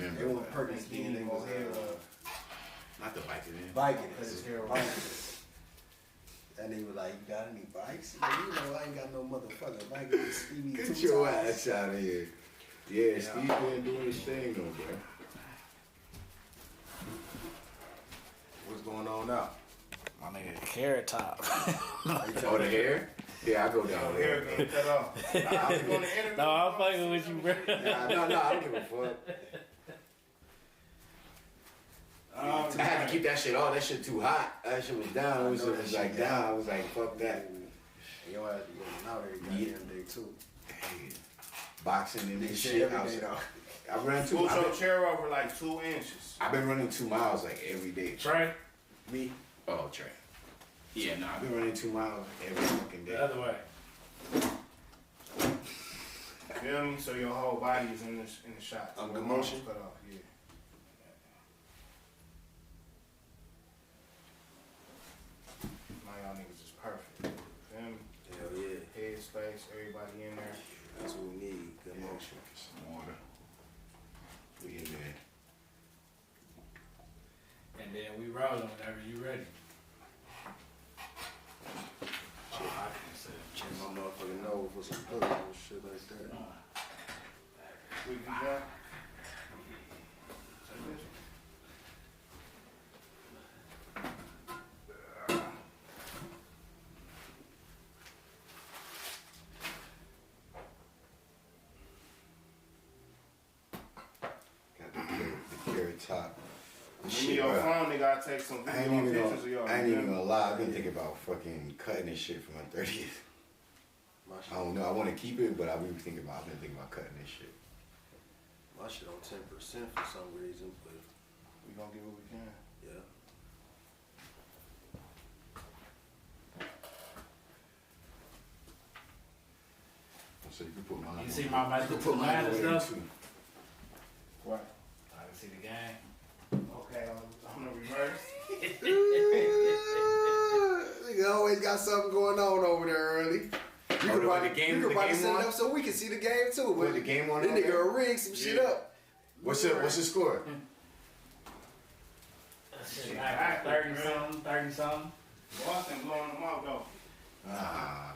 remember. They want Perkins being they was not the Vicodin. Vicodin. That nigga was like, you got any bikes? Like, you know I ain't got no motherfucking Vicodin. Stevie Get your ass out of here. Yeah, Steve been doing his thing though, bro. What's going on now? My nigga, Carrot Top. Oh, the hair? Yeah, I go down there. Hair cut off. No, I'm fucking with you, bro. No, I don't give a fuck. I had to keep that shit off. That shit too hot. That shit was down. It was like down. I was like, fuck that. Yo, I had to go out every goddamn day too. Hey, boxing and this shit shit. every day, I ran Push your chair over like 2 inches. I've been running 2 miles like every day. Trey? Me? Oh, Trey. Yeah, no, I've been running 2 miles every fucking day. The other way. Feel me? So your whole body is in the shot. I'm good motion. Cut off, yeah. Now y'all niggas is perfect. Feel me? Hell yeah. Head space, everybody in there. That's what we need. Good motion. Some water. We in there. And then we rolling whenever you ready. I can say. Check my motherfucking nose for some pussy and shit like that. We can go. Take this. Got the carrot top. Give me your phone, they gotta take some pictures of y'all. I ain't even gonna lie. I've been thinking about fucking cutting this shit for my 30th. I don't know. I want to keep it, but I've been thinking about cutting this shit. My shit on 10% for some reason, but We gonna get what we can. yeah. So you can put mine. You see my mic? You can put mine over there stuff? too. What? I can see the game. Okay, I'm gonna reverse. Nigga always got something going on over there early. You can probably set it up so we can see the game too. Put the game on. This nigga will rig some shit up. What's the score? Shit, like 30 something. Boston blowing them out though. Yeah,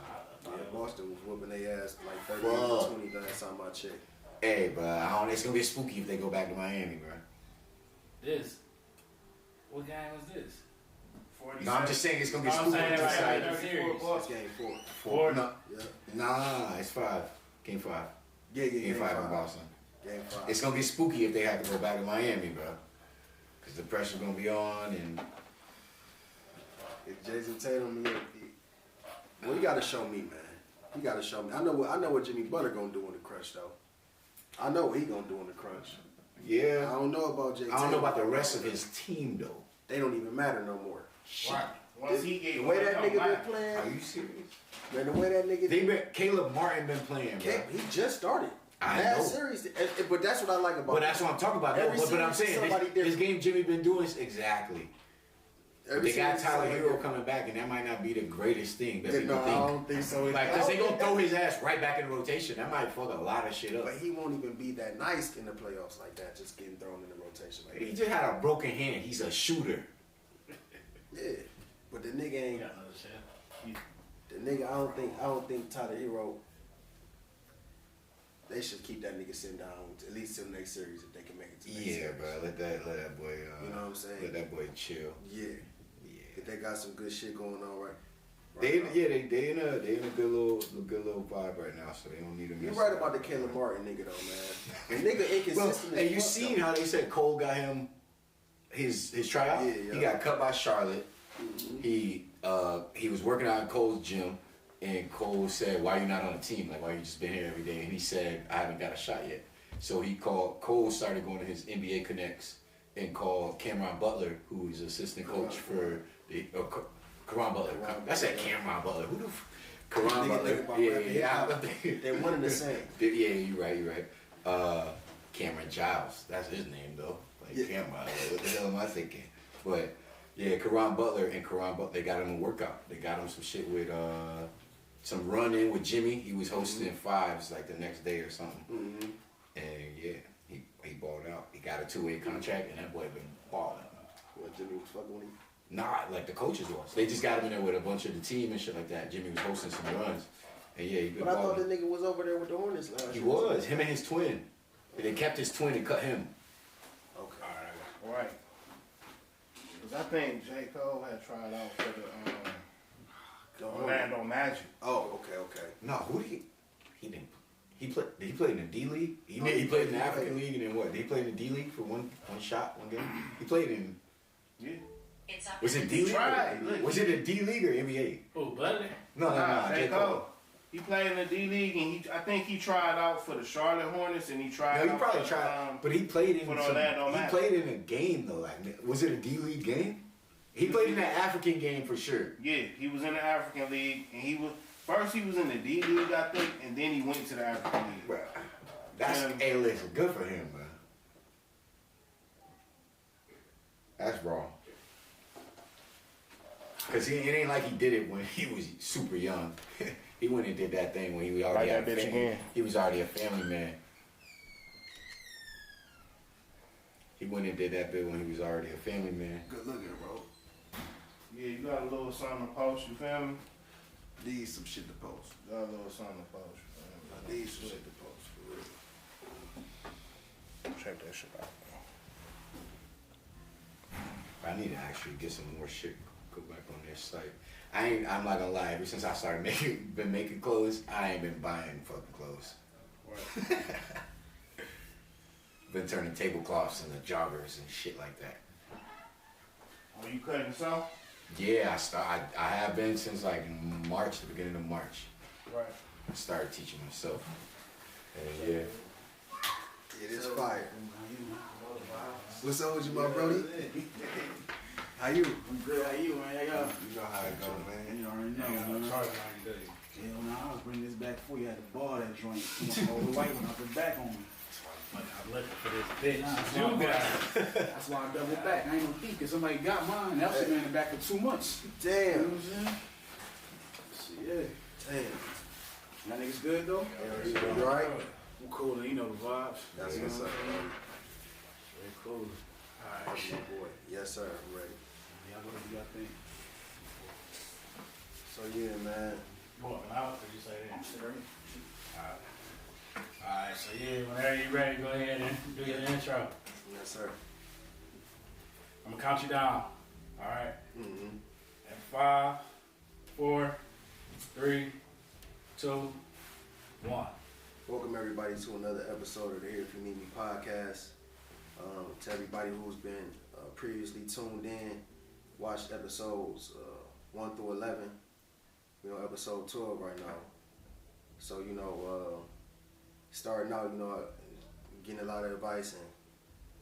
Boston was whooping their ass like 30-20 last time I checked. Hey, but it's gonna get spooky if they go back to Miami, bro. This. What game was this? 47. No, I'm just saying it's gonna get spooky. It's game 4. 4? No. Yeah. Nah, it's 5. Game 5. Yeah, Game 5 in Boston. Game 5. It's gonna get spooky if they have to go back to Miami, bro. Cause the pressure's gonna be on, and if Jason Tatum, well, you gotta show me, man. You gotta show me. I know what Jimmy Butler gonna do in the crunch, though. I know what he gonna do in the crunch. yeah, I don't know about Jay. I don't know about the rest of his team though. They don't even matter no more. Right. Once he get the way that nigga been Are playing, you serious? man, the way that nigga Caleb Martin been playing, bro. he just started. I Last know. series, but that's what I like about. But that's what I'm talking about. Every But I'm series is saying somebody this game Jimmy been doing is exactly. Every They got series Tyler is Hero somebody coming back, and that might not be the greatest thing that different. people No, I think. don't think so. Like, cause they gonna throw his ass right back in rotation. That might fuck a lot of shit up. But he won't even be that nice in the playoffs like that, just getting thrown in the rotation like He that. just had a broken hand. He's a shooter. Yeah, but the nigga ain't. Got another shit. The nigga, I don't think Tyler Hero. They should keep that nigga sitting down at least till the next series if they can make it to the next series. Bro. Let that boy. You know what I'm saying? Let that boy chill. Yeah. If they got some good shit going on right. They in a good little vibe right now, so they don't need to. You're right about the Caleb Martin nigga though, man. The nigga inconsistent. And you seen how they said Cole got him his tryout? Yeah. He got cut by Charlotte. Mm-hmm. He was working out in Cole's gym, and Cole said, "Why you not on the team? Like, why you just been here every day?" And he said, "I haven't got a shot yet." So Cole started going to his NBA connects and called Cameron Butler, who is assistant coach for the Caron Butler. I said Cameron Butler. Who the Caron Butler? Yeah. They're one and the same. Yeah, you're right. Cameron Giles. That's his name though. Like Cameron. Like, what the hell am I thinking? But yeah, Caron Butler, they got him a workout. They got him some shit with some run-in with Jimmy. He was hosting fives like the next day or something. Mm-hmm. And yeah, he He balled out. He got a 2-way contract, and that boy been balling. What, Jimmy was fucking with him? Nah, like the coaches was. They just got him in there with a bunch of the team and shit like that. Jimmy was hosting some runs. And yeah, he been But I thought balling. the nigga was over there with the Hornets last year. He was. Him and his twin. They kept his twin and cut him. Okay. Right. Because I think J. Cole had tried out for the Orlando Magic. Oh, okay. No, who did he didn't. He played in the D League. He played in the African League, and then what? Did he play in the D League for one shot, one game? He played in. Yeah. Was it D League? Tried. Was it a D League or NBA? Oh, Buddy. No, J. J. Cole. He played in the D League, and I think he tried out for the Charlotte Hornets, and he tried. No, he out probably for, tried, but he played in. for the Orlando He Magic. played in a game though. Like, was it a D League game? He played in that African game for sure. Yeah, he was in the African League, and he was in the D League, I think, and then he went to the African League. Bro, that's listen, good for him, man. That's wrong. Cause it ain't like he did it when he was super young. He went and did that thing when he was already Like that bitch again. He was already a family man. He went and did that bit when he was already a family man. Good looking, bro. Yeah, you got a little something to post, you feel me? Need some shit to post. You got a little something to post, you feel me? I need some shit to post, for real. Check that shit out. I need to actually get some more shit. Go back on their site. I'm not gonna lie. Ever since I started been making clothes, I ain't been buying fucking clothes. Right. Been turning tablecloths into joggers and shit like that. Are you cutting some? Yeah, I have been since like March, the beginning of March. Right. I started teaching myself. And yeah. It is fire. What's up with you, my brody? How you? I'm good. How you, man? You know how it go, man. You already know, man. Hell no, I was bringing this back for you. I had to bar that joint. You know, the white one up and back on me. I'm looking for this bitch. Nah, that's why I doubled back. I ain't no thief, because somebody got mine. That was been in the back for 2 months. You know Damn. what I'm saying? So, yeah. Damn. Y'all niggas good, though? You alright? I'm cool, you know the vibes. That's You know what's what up, I'm saying? man. Very cool. That's my boy. Yes, sir. I'm ready. Y'all go do y'all thing. So, yeah, man. Walking out, or you say that? Sir. Alright, so yeah, whenever you're ready, go ahead and do your intro. Yes, sir. I'm gonna count you down. Alright? Mm-hmm. And 5, 4, 3, 2, 1. Welcome, everybody, to another episode of the Here If You Need Me podcast. To everybody who's been previously tuned in, watched episodes 1 through 11. You know, episode 12 right now. So, you know, starting out, you know, getting a lot of advice, and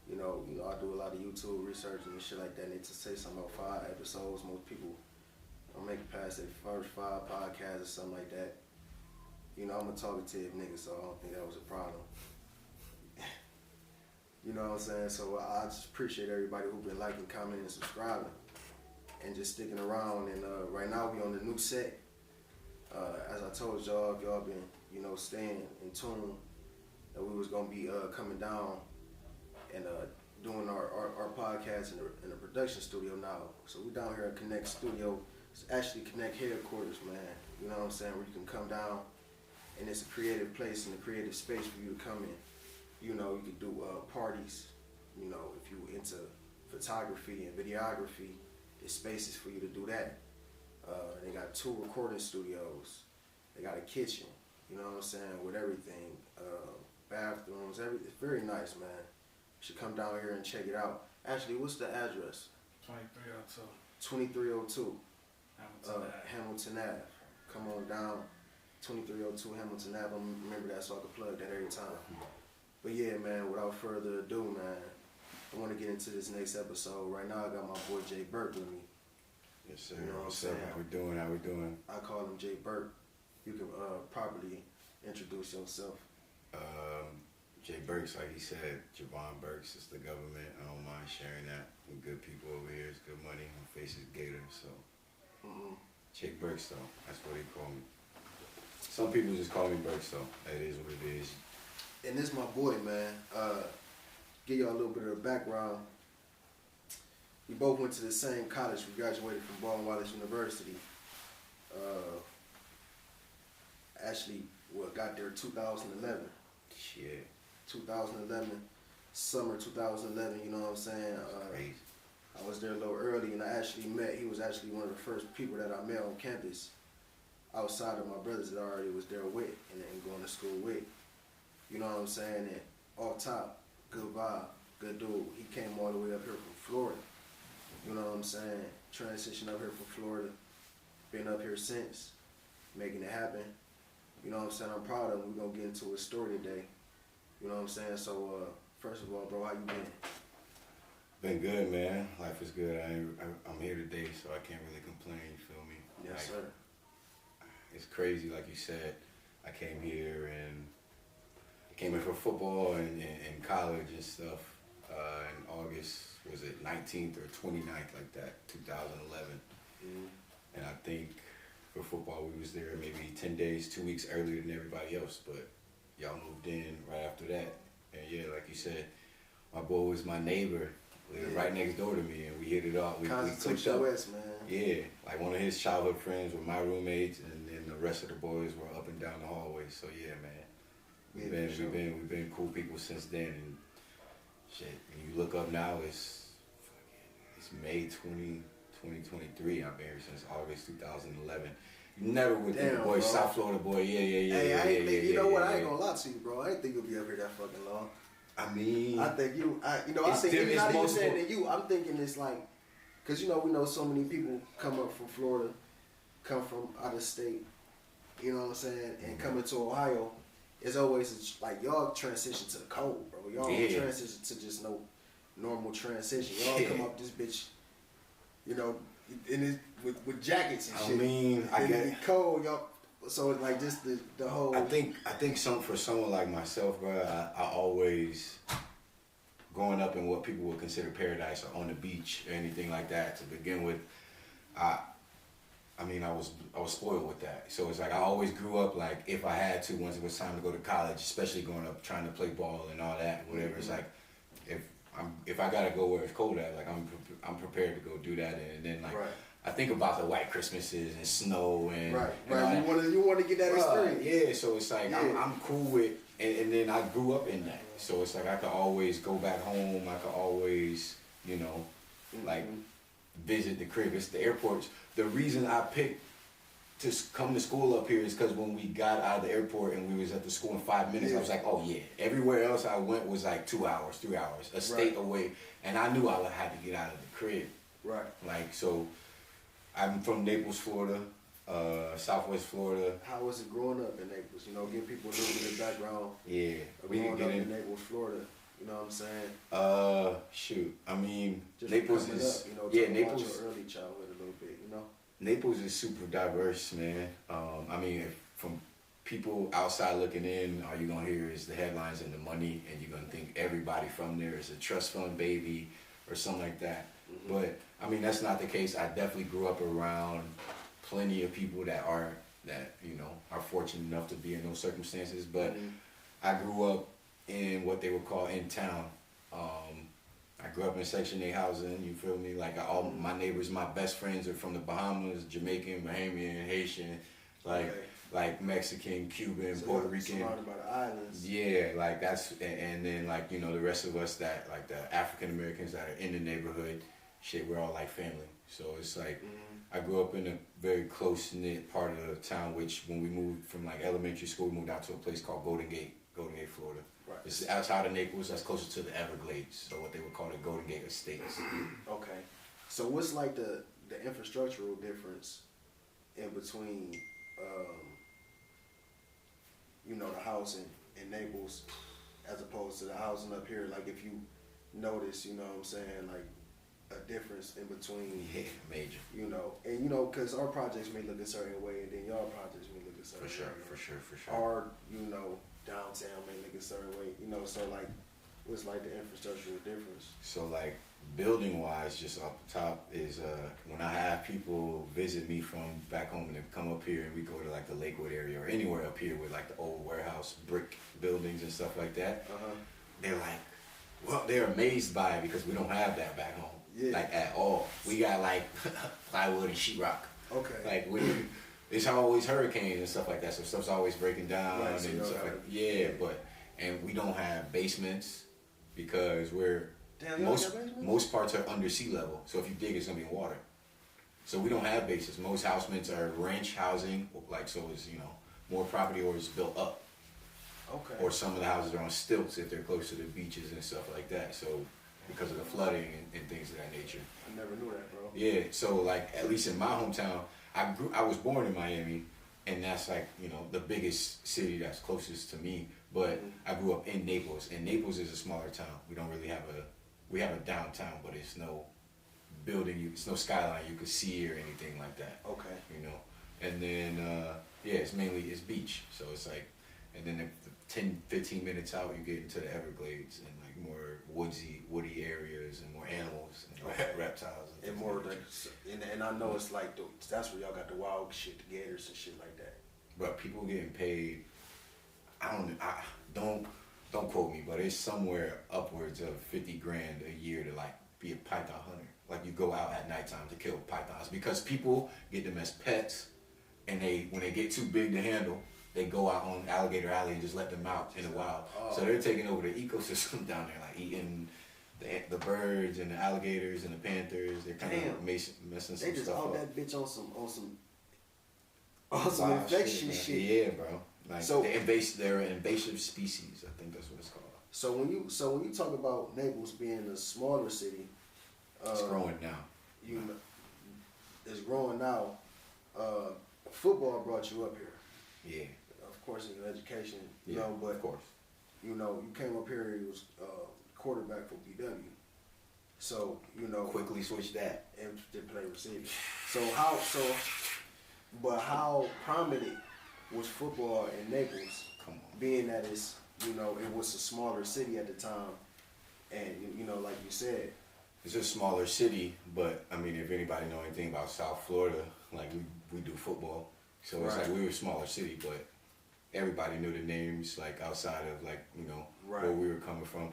you know, I do a lot of YouTube research and shit like that. And to say something about 5 episodes, most people don't make it past their first 5 podcasts or something like that. You know, I'm a talkative nigga, so I don't think that was a problem. You know what I'm saying? So I just appreciate everybody who's been liking, commenting, and subscribing, and just sticking around. And right now we on the new set. As I told y'all, if y'all been, you know, staying in tune, that we was gonna be coming down and doing our podcast in the production studio now. So we down here at Connect Studio. It's actually Connect headquarters, man. You know what I'm saying? Where you can come down, and it's a creative place and a creative space for you to come in. You know, you could do parties. You know, if you into photography and videography, there's spaces for you to do that. They got 2 recording studios. They got a kitchen, you know what I'm saying, with everything. Bathrooms, everything. It's very nice, man. You should come down here and check it out. Actually, what's the address? 2302. 2302 Hamilton Ave. Hamilton Ave. Come on down, 2302 Hamilton Ave. Remember that so I can plug that every time. But yeah, man, without further ado, man, I want to get into this next episode. Right now, I got my boy Jay Burke with me. Yes, sir. You know what I'm What's up? saying? How we doing? How we doing? I call him Jay Burke. You can properly introduce yourself. Jay Burks, like he said, Javon Burks is the government. I don't mind sharing that. We're good people over here. It's good money. My face is Gator, so. Jay Burks, though. That's what they call me. Some people just call me Burks, though. That is what it is. And this my boy, man. give y'all a little bit of the background. We both went to the same college. We graduated from Baldwin Wallace University. Actually, got there 2011. Shit. 2011, summer 2011. You know what I'm saying? Crazy. I was there a little early, and he was actually one of the first people that I met on campus outside of my brothers that I already was there with and going to school with. You know what I'm saying? And off top, good vibe, good dude. He came all the way up here from Florida. You know what I'm saying? Transition up here from Florida. Been up here since, making it happen. You know what I'm saying? I'm proud of him. We're going to get into his story today. You know what I'm saying? So, first of all, bro, how you been? Been good, man. Life is good. I'm here today, so I can't really complain, you feel me? Yes, like, sir. It's crazy, like you said. I came here and came in for football and college and stuff in August, was it 19th or 29th, like that, 2011. Mm-hmm. And I think for football, we was there maybe 10 days, 2 weeks earlier than everybody else, but y'all moved in right after that. And yeah, like you said, my boy was my neighbor, lived right next door to me, and we hit it off. We clicked up. West, man. Yeah, like one of his childhood friends were my roommates, and then the rest of the boys were up and down the hallway. So yeah, man, we've been cool people since then. And shit, when you look up now, it's May 2023. I've been here since August 2011. You never would think, boy, bro. South Florida boy. Yeah. You know what? I ain't gonna lie to you, bro. I didn't think you'll be up here that fucking long. I mean, I think it's not even saying that you. I'm thinking it's like, cause we know so many people come up from Florida, come from out of state. You know what I'm saying? And coming to Ohio, it's always like y'all transition to the cold, bro. Y'all don't transition to just no normal transition. Y'all come up this bitch, with jackets and shit. I mean, I get it. Cold, y'all. So it's like just the whole. I think for someone like myself, bro, I always growing up in what people would consider paradise or on the beach or anything like that. To begin with, I was spoiled with that. So it's like I always grew up like if I had to, once it was time to go to college, especially growing up trying to play ball and all that, whatever. Mm-hmm. It's like if I gotta go where it's cold at, like I'm prepared to go do that, and then like. Right. I think about the white Christmases and snow and You want to get that experience. Yeah, so it's like I'm cool with, and then I grew up in that, so it's like I could always go back home. I could always, like visit the crib. It's the airports. The reason I picked to come to school up here is because when we got out of the airport and we was at the school in 5 minutes, I was like, oh yeah. Everywhere else I went was like 2 hours, 3 hours, a state away, and I knew I would have to get out of the crib. Right. Like so. I'm from Naples, Florida, Southwest Florida. How was it growing up in Naples? Give people a little bit of background. Yeah, we can get in Naples, Florida. You know what I'm saying? Shoot. I mean, just Naples is Naples. About your early childhood a little bit, Naples is super diverse, man. I mean, from people outside looking in, all you're gonna hear is the headlines and the money, and you're gonna think everybody from there is a trust fund baby or something like that. Mm-hmm. But I mean, that's not the case. I definitely grew up around plenty of people that are fortunate enough to be in those circumstances. But I grew up in what they would call in town. I grew up in Section 8 housing. You feel me? Like all my neighbors, my best friends are from the Bahamas, Jamaican, Bahamian, Haitian, like Mexican, Cuban, Puerto Rican. Surrounded by the islands. Yeah, like that's, and then like the rest of us that like the African Americans that are in the neighborhood. Shit, we're all like family. So it's like, I grew up in a very close-knit part of the town, which when we moved from like elementary school, we moved out to a place called Golden Gate, Florida. Right. It's outside of Naples, that's closer to the Everglades, so what they would call the Golden Gate Estates. Okay. So what's like the infrastructural difference in between, the housing in Naples as opposed to the housing up here? Like if you notice, like, a difference in between, major. Because our projects may look a certain way, and then y'all projects may look a certain way. For sure. Our, downtown may look a certain way. So like, what's like the infrastructural difference? So like, building wise, just off the top is when I have people visit me from back home and they come up here and we go to like the Lakewood area or anywhere up here with like the old warehouse brick buildings and stuff like that. They're like, Well, they're amazed by it because we don't have that back home, like at all. We got like plywood and sheetrock. Okay. Like it's always hurricanes and stuff like that, so stuff's always breaking down Right, so and y'all stuff gotta- like and we don't have basements because Damn, y'all got basements? most parts are under sea level. So if you dig, it's gonna be in water. So we don't have bases. Most housements are ranch housing, like so it's more property or it's built up. Okay. Or some of the houses are on stilts if they're close to the beaches and stuff like that. So because of the flooding and things of that nature. I never knew that, bro. Yeah. So like at least in my hometown, I was born in Miami, and that's like the biggest city that's closest to me. But I grew up in Naples, and Naples is a smaller town. We don't really have we have a downtown, but it's no building. It's no skyline you could see or anything like that. Okay. And then it's mainly beach. So it's like, and then the 10, 15 minutes out, you get into the Everglades and like more woody areas and more animals and reptiles and And things more like like, and I know it's like that's where y'all got the wild shit, the gators and shit like that. But people getting paid, I don't quote me, but it's somewhere upwards of 50 grand a year to like be a python hunter. Like you go out at nighttime to kill pythons because people get them as pets, and when they get too big to handle, they go out on Alligator Alley and just let them out in the wild. So they're taking over the ecosystem down there, like eating the birds and the alligators and the panthers. They're kind of messing some They just stuff out up. that bitch on some Wild infection man. shit. Yeah, bro. Like So- they're an invasive species. I think that's what it's called. So when you talk about Naples being a smaller city, It's growing now. It's growing now. Football brought you up here, Yeah. of course, in your education, Yeah. but of course. you came up here. You was quarterback for BW, so Quickly switch that. and did play receiver. How prominent was football in Naples? Come on. Being that it was a smaller city at the time, and like you said, It's a smaller city, but I mean, if anybody know anything about South Florida, like we do football, so it's Right. like we were a smaller city, but everybody knew the names like outside of like Right. where we were coming from.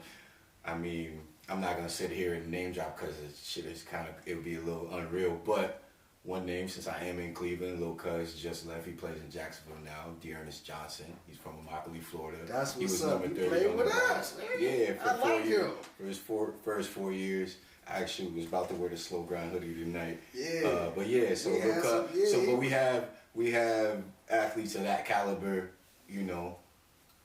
I mean, I'm not gonna sit here and name drop because it would be a little unreal, but one name, since I am in Cleveland, Lil Cuz just left. He plays in Jacksonville now. Dearness Johnson. He's from Immokalee, Florida. That's He what's was up. number He 30 played on the with Browns. us, man. Yeah, for I 4 like years. him. For his first 4 years. I actually was about to wear the slow grind hoodie tonight. Yeah. But yeah, so We Lil had Cuz, some- yeah. but we have athletes of that caliber,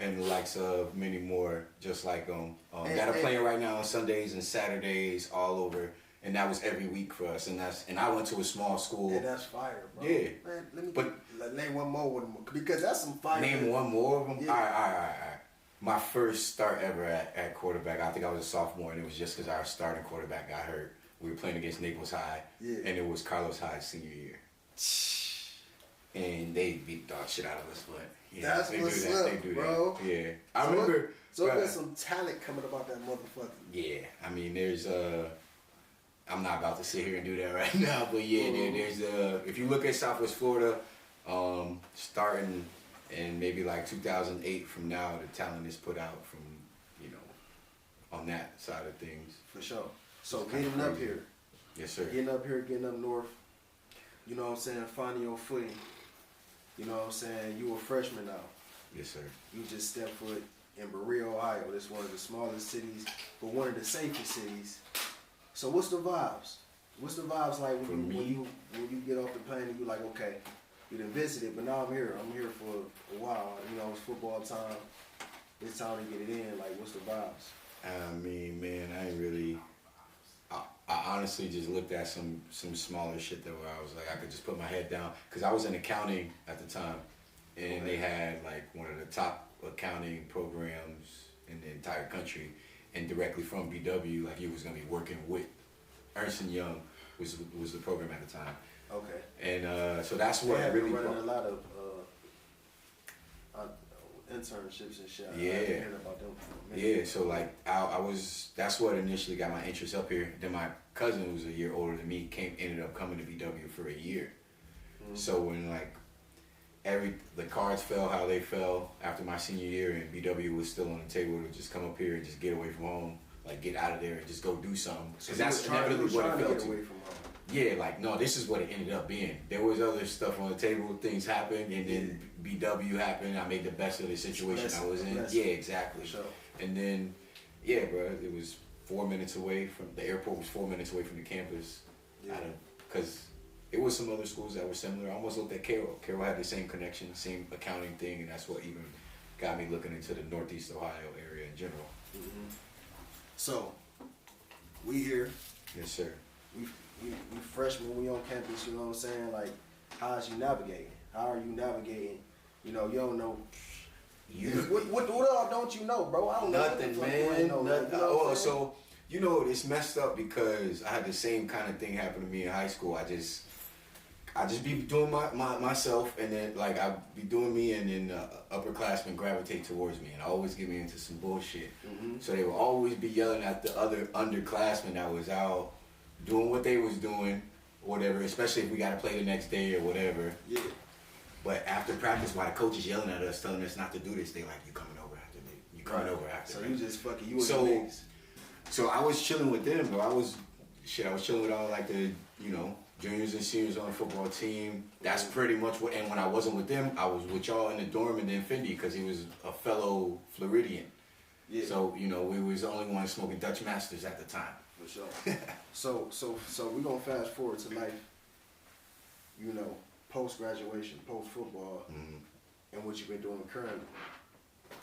and the likes of many more, just like that are playing right now on Sundays and Saturdays all over. And that was every week for us, and I went to a small school. and that's fire, bro. Yeah. Man, let me But- name one more because that's some fire. Name one more of them. Yeah. All right. My first start ever at quarterback, I think I was a sophomore, and it was just because our starting quarterback got hurt. We were playing against Naples High, Yeah. and it was Carlos Hyde's senior year. And they beat dog shit out of us, but That's they what's do that. up, They do bro. that. Yeah, I remember. So bruh, there's some talent coming about that motherfucker. Yeah, I mean, there's I'm not about to sit here and do that right now, but yeah, there's if you look at Southwest Florida, starting in maybe like 2008 from now, the talent is put out from on that side of things. For sure. So It's kinda getting up crazy. here, Yes, sir. getting up north, you know what I'm saying, finding your footing. You know what I'm saying? You a freshman now. Yes, sir. You just stepped foot in Berea, Ohio. It's one of the smallest cities, but one of the safest cities. So what's the vibes? What's the vibes like For when me? you get off the plane and you like, okay, you done visited, but now I'm here. I'm here for a while. It's football time. It's time to get it in. Like, what's the vibes? I mean, man, I ain't really. I honestly just looked at some smaller shit that where I was like, I could just put my head down because I was in accounting at the time, and they had like one of the top accounting programs in the entire country, and directly from BW, like you was gonna be working with Ernst & Young was the program at the time, Okay. and so that's They what have really been running brought. a lot of internships and shit. I've been Yeah. hearing about them for a minute. Yeah, so like that's what initially got my interest up here. Then my cousin, who was a year older than me, ended up coming to BW for a year. Mhm. So when like the cards fell how they fell after my senior year, and BW was still on the table to just come up here and just get away from home, like get out of there and just go do something. So Because that's inevitably what it to felt get to. away from home. Yeah, like no, this is what it ended up being. There was other stuff on the table, things happened, and then BW happened. I made the best of the situation I was in. Yeah, exactly. Sure. And then, yeah, bro, it was 4 minutes away from the airport. Was 4 minutes away from the campus. Yeah. Because it was some other schools that were similar. I almost looked at Carroll. Carroll had the same connection, same accounting thing, and that's what even got me looking into the Northeast Ohio area in general. Mm-hmm. So, we here. Yes, sir. We freshmen, we on campus, you know what I'm saying? Like, how's you navigating? How are you navigating? You know, you don't know. What all don't you know, bro? I don't Nothing, know. man. Know, Nothing. you know what I'm saying? So, you know, it's messed up because I had the same kind of thing happen to me in high school. I just be doing myself, and then like I be doing me, and then upperclassmen gravitate towards me and always get me into some bullshit. Mm-hmm. So they would always be yelling at the other underclassmen that was out doing what they was doing, whatever. Especially if we got to play the next day or whatever. Yeah. But after practice, while the coach is yelling at us, telling us not to do this, they like, you coming over after me. You coming over after so me. you just fucking you and So- the niggas. So I was chilling with them, bro. I was chilling with all like the, juniors and seniors on the football team. That's pretty much what, and when I wasn't with them, I was with y'all in the dorm and then Fendi, because he was a fellow Floridian. Yeah. So, we was the only ones smoking Dutch Masters at the time. For sure. so we gonna fast forward to life, post graduation, post football, and what you've been doing currently.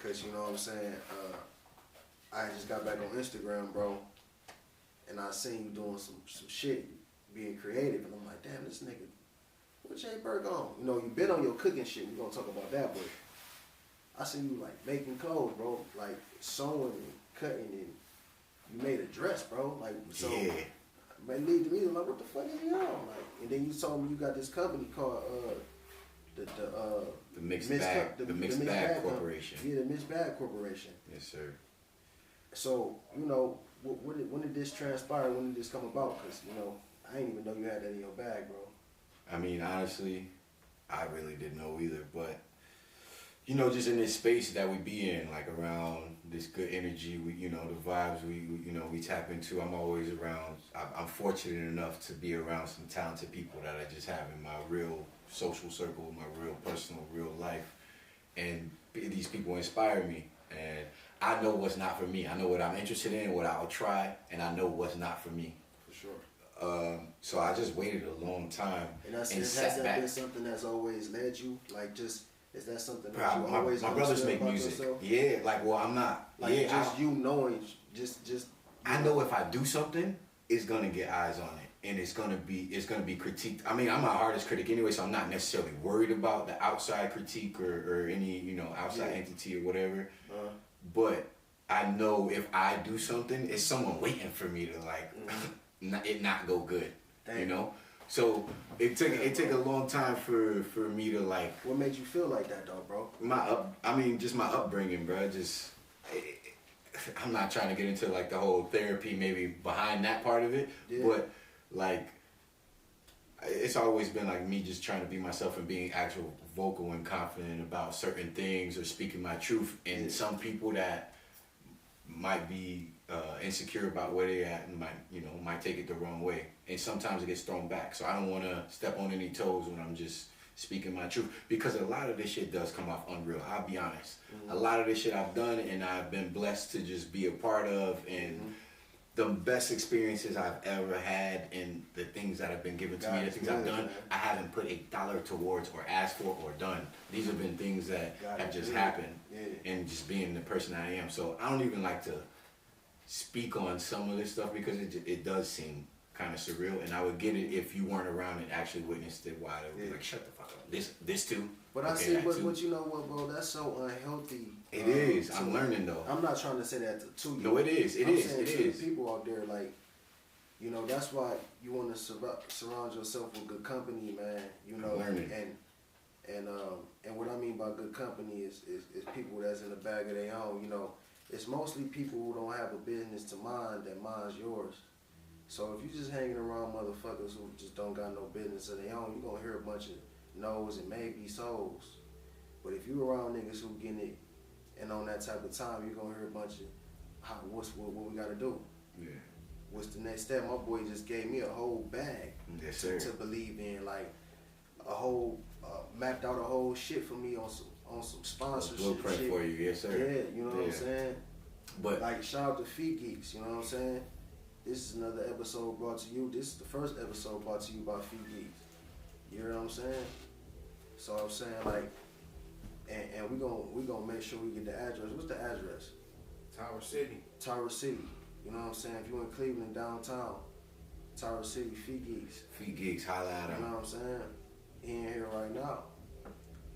Cause you know what I'm saying, I just got back on Instagram, bro, and I seen you doing some shit, being creative, and I'm like, damn, this nigga, what Jay Berg on? You been on your cooking shit, we gonna talk about that, but I seen you like making clothes, bro, like sewing and cutting, and you made a dress, bro, like, so, Yeah. man, lead to me, like, what the fuck is he on? Like, and then you told me you got this company called, The Mixed Bag Corporation. Yeah, the Mixed Bag Corporation. Yes, sir. So, when did this transpire? When did this come about? Because, I didn't even know you had that in your bag, bro. I mean, honestly, I really didn't know either, but just in this space that we be in, like around this good energy, the vibes we tap into. I'm always around. I'm fortunate enough to be around some talented people that I just have in my real social circle, my real personal, real life, and these people inspire me. And I know what's not for me. I know what I'm interested in, what I'll try, and I know what's not for me. For sure. So I just waited a long time And and has sat that back. been something that's always led you? Like, just, is that something that Bro, you always my brothers understood make about music. yourself? Yeah, I'm not. Like, yeah, just you knowing, just. I know if I do something, it's gonna get eyes on it, and it's gonna be critiqued. I mean, I'm my hardest critic anyway, so I'm not necessarily worried about the outside critique or any outside entity or whatever. But I know if I do something, it's someone waiting for me to not go good. Damn. So it took a long time for me to like. What made you feel like that, though, bro? Just my upbringing, bro. I'm not trying to get into like the whole therapy maybe behind that part of it, but like it's always been like me just trying to be myself and being actual vocal and confident about certain things or speaking my truth. And some people that might be insecure about where they at and might take it the wrong way, and sometimes it gets thrown back. So I don't want to step on any toes when I'm just speaking my truth, because a lot of this shit does come off unreal. I'll be honest. A lot of this shit I've done and I've been blessed to just be a part of, and the best experiences I've ever had, and the things that have been given to me, the things I've done, I haven't put a dollar towards or asked for or done. These have been things that have just happened, and just being the person I am. So I don't even like to speak on some of this stuff because it does seem kind of surreal, and I would get it if you weren't around and actually witnessed it. Why they would be like, shut the fuck up. This too. But okay, I see, but too. you know what, bro? That's so unhealthy. It is. I'm learning though. I'm not trying to say that to you. No, it is. It I'm is. saying It to is. the people out there, like, that's why you want to surround yourself with good company, man. I'm learning. And what I mean by good company is people that's in the bag of their own. It's mostly people who don't have a business to mind that minds yours. So if you just hanging around motherfuckers who just don't got no business of their own, you're gonna hear a bunch of no's and maybe so's. But if you around niggas who getting it and on that type of time, you're gonna hear a bunch of what we gotta do? Yeah. What's the next step? My boy just gave me a whole bag Yes, sir. to believe in, like a whole mapped out a whole shit for me on some sponsorship Blueprint shit. for you, yes, sir. Yeah, you know what I'm saying? But Like, shout out to Feet Geeks, you know what I'm saying? This is another episode brought to you. This is the first episode brought to you by Feet Geeks. You know what I'm saying? So I'm saying, like, and we gonna make sure we get the address. What's the address? Tower City. Tower City. You know what I'm saying? If you in Cleveland downtown, Tower City, Feet Geeks. Feet Geeks, holla at You him. know what I'm saying? He ain't here right now.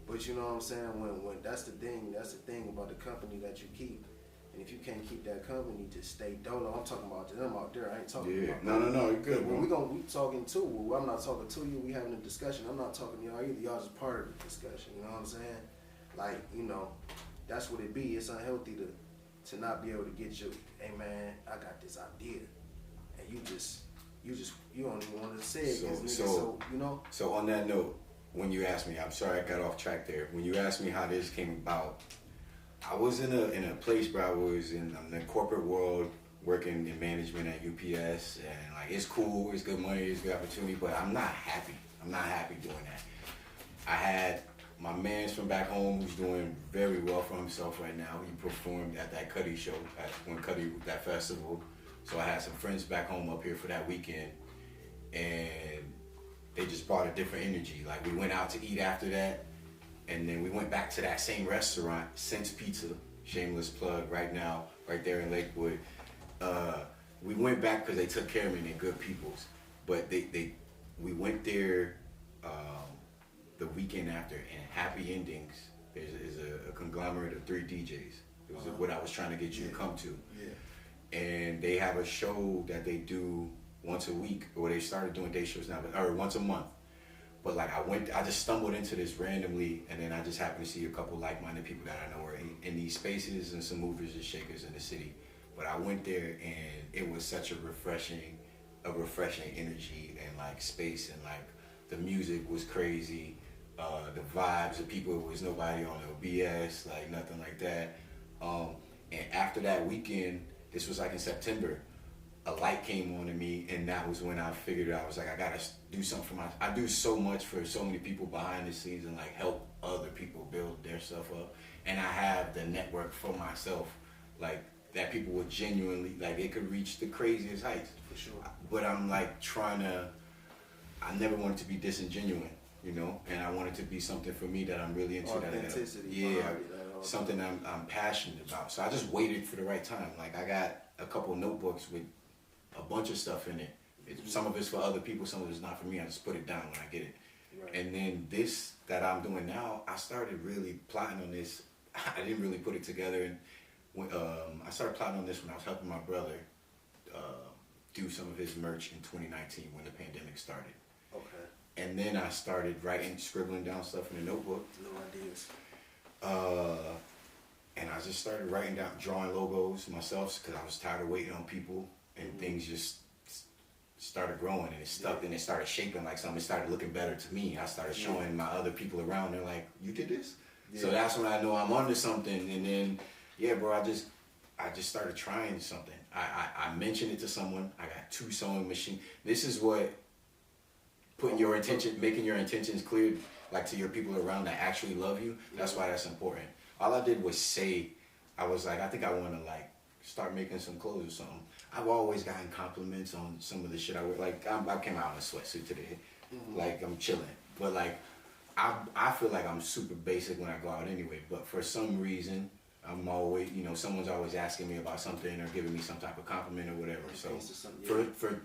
But you know what I'm saying? When that's the thing about the company that you keep. And if you can't keep that company, just stay dolo. I'm talking about them out there. I ain't talking about No, you're good, bro. we talking too. Well, I'm not talking to you. We having a discussion. I'm not talking to y'all either. Y'all just part of the discussion. You know what I'm saying? Like, you know, that's what it be. It's unhealthy to not be able to get you. Hey man, I got this idea, and you don't even want to say it. So you know. So on that note, when you asked me, I'm sorry I got off track there. When you asked me how this came about, I was in a place where I'm in the corporate world, working in management at UPS, and like it's cool, it's good money, it's good opportunity, but I'm not happy. I'm not happy doing that. I had my man's from back home who's doing very well for himself right now. He performed at that Cuddy show, that festival. So I had some friends back home up here for that weekend, and they just brought a different energy. Like we went out to eat after that, and then we went back to that same restaurant, Sense Pizza, shameless plug right now, right there in Lakewood. We went back because they took care of me and they're good peoples. But we went there the weekend after, and Happy Endings is a conglomerate of 3 DJs. It was what I was trying to get you to come to. Yeah. And they have a show that they do once a week, or they started doing day shows now, or once a month. But like I just stumbled into this randomly, and then I just happened to see a couple like-minded people that I know are in these spaces and some movers and shakers in the city. But I went there, and it was such a refreshing energy and like space, and like the music was crazy, the vibes, the people, it was nobody on no BS, like nothing like that. And after that weekend, this was like in September, a light came on to me, and that was when I figured out, I was like, I gotta do something for I do so much for so many people behind the scenes and like help other people build their stuff up. And I have the network for myself, like that people would genuinely, like they could reach the craziest heights. For sure. But I'm like I never wanted to be disingenuous, you know, and I wanted to be something for me that I'm really into. Authenticity. Something I'm passionate about. So I just waited for the right time. Like I got a couple notebooks with a bunch of stuff in it. Some of it's for other people, some of it's not for me. I just put it down when I get it. Right. And then this that I'm doing now, I started really plotting on this. I didn't really put it together. And when, I started plotting on this when I was helping my brother do some of his merch in 2019 when the pandemic started. Okay. And then I started scribbling down stuff in a notebook. No ideas. And I just started writing down, drawing logos myself because I was tired of waiting on people, and things just started growing, and it stuck, and it started shaping like something. It started looking better to me. I started showing my other people around. They're like, "You did this?" Yeah. So that's when I know I'm onto something. And then, yeah, bro, I just started trying something. I mentioned it to someone. I got 2 sewing machines. This is what making your intentions clear, like to your people around that actually love you. That's why that's important. All I did was say, I was like, I think I want to like start making some clothes or something. I've always gotten compliments on some of the shit I wear. Like I came out in a sweatsuit today, like I'm chilling. But like I feel like I'm super basic when I go out anyway. But for some reason, I'm always, you know, someone's always asking me about something or giving me some type of compliment or whatever. So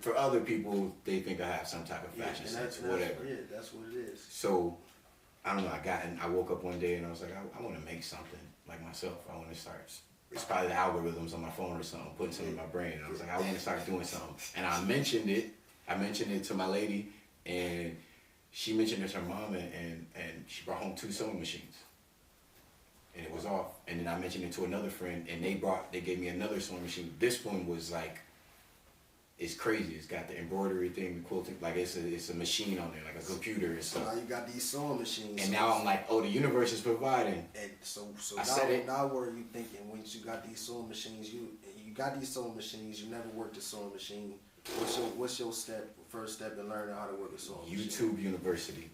for other people, they think I have some type of fashion sense or whatever. Yeah, that's what it is. So I don't know. I woke up one day and I was like, I want to make something like myself. I want to start. It's probably the algorithms on my phone or something, putting something in my brain. And I was like, I want to start doing something. And I mentioned it to my lady, and she mentioned it to her mom, and she brought home 2 sewing machines. And it was off. And then I mentioned it to another friend, and they gave me another sewing machine. This one was like, it's crazy. It's got the embroidery thing, the quilting, like it's a machine on there, like a computer and stuff. So now you got these sewing machines. And now I'm like, oh, the universe is providing. And so I said it. now where are you thinking once you got these sewing machines, you got these sewing machines. You never worked a sewing machine. What's your first step in learning how to work a sewing machine? YouTube University.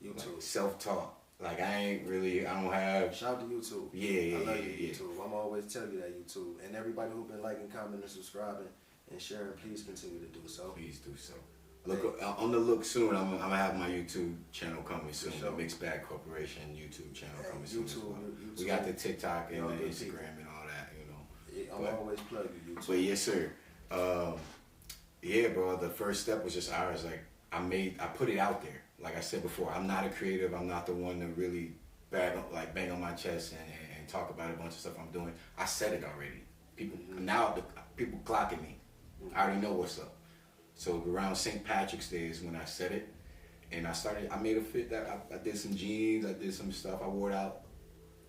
YouTube. Like, self-taught. Like I don't have. Shout out to YouTube. Yeah, I love yeah. YouTube. I'm always telling you that YouTube. And everybody who's been liking, commenting, subscribing, and sharing, please continue to do so. Please do so. Look on the look soon. I'm gonna have my YouTube channel coming soon. Sure. The Mixed Bag Corporation YouTube channel coming soon as well. YouTube. We got the TikTok and the good Instagram and all that, you know. Yeah, I'm always plugging YouTube. But yes, sir. Yeah, bro. The first step was just ours. Like I put it out there. Like I said before, I'm not a creative. I'm not the one to really bang on my chest and talk about a bunch of stuff I'm doing. I said it already. People clocking me. I already know what's up. So around St. Patrick's Day is when I said it, and I made a fit that I did some jeans, I did some stuff. I wore it out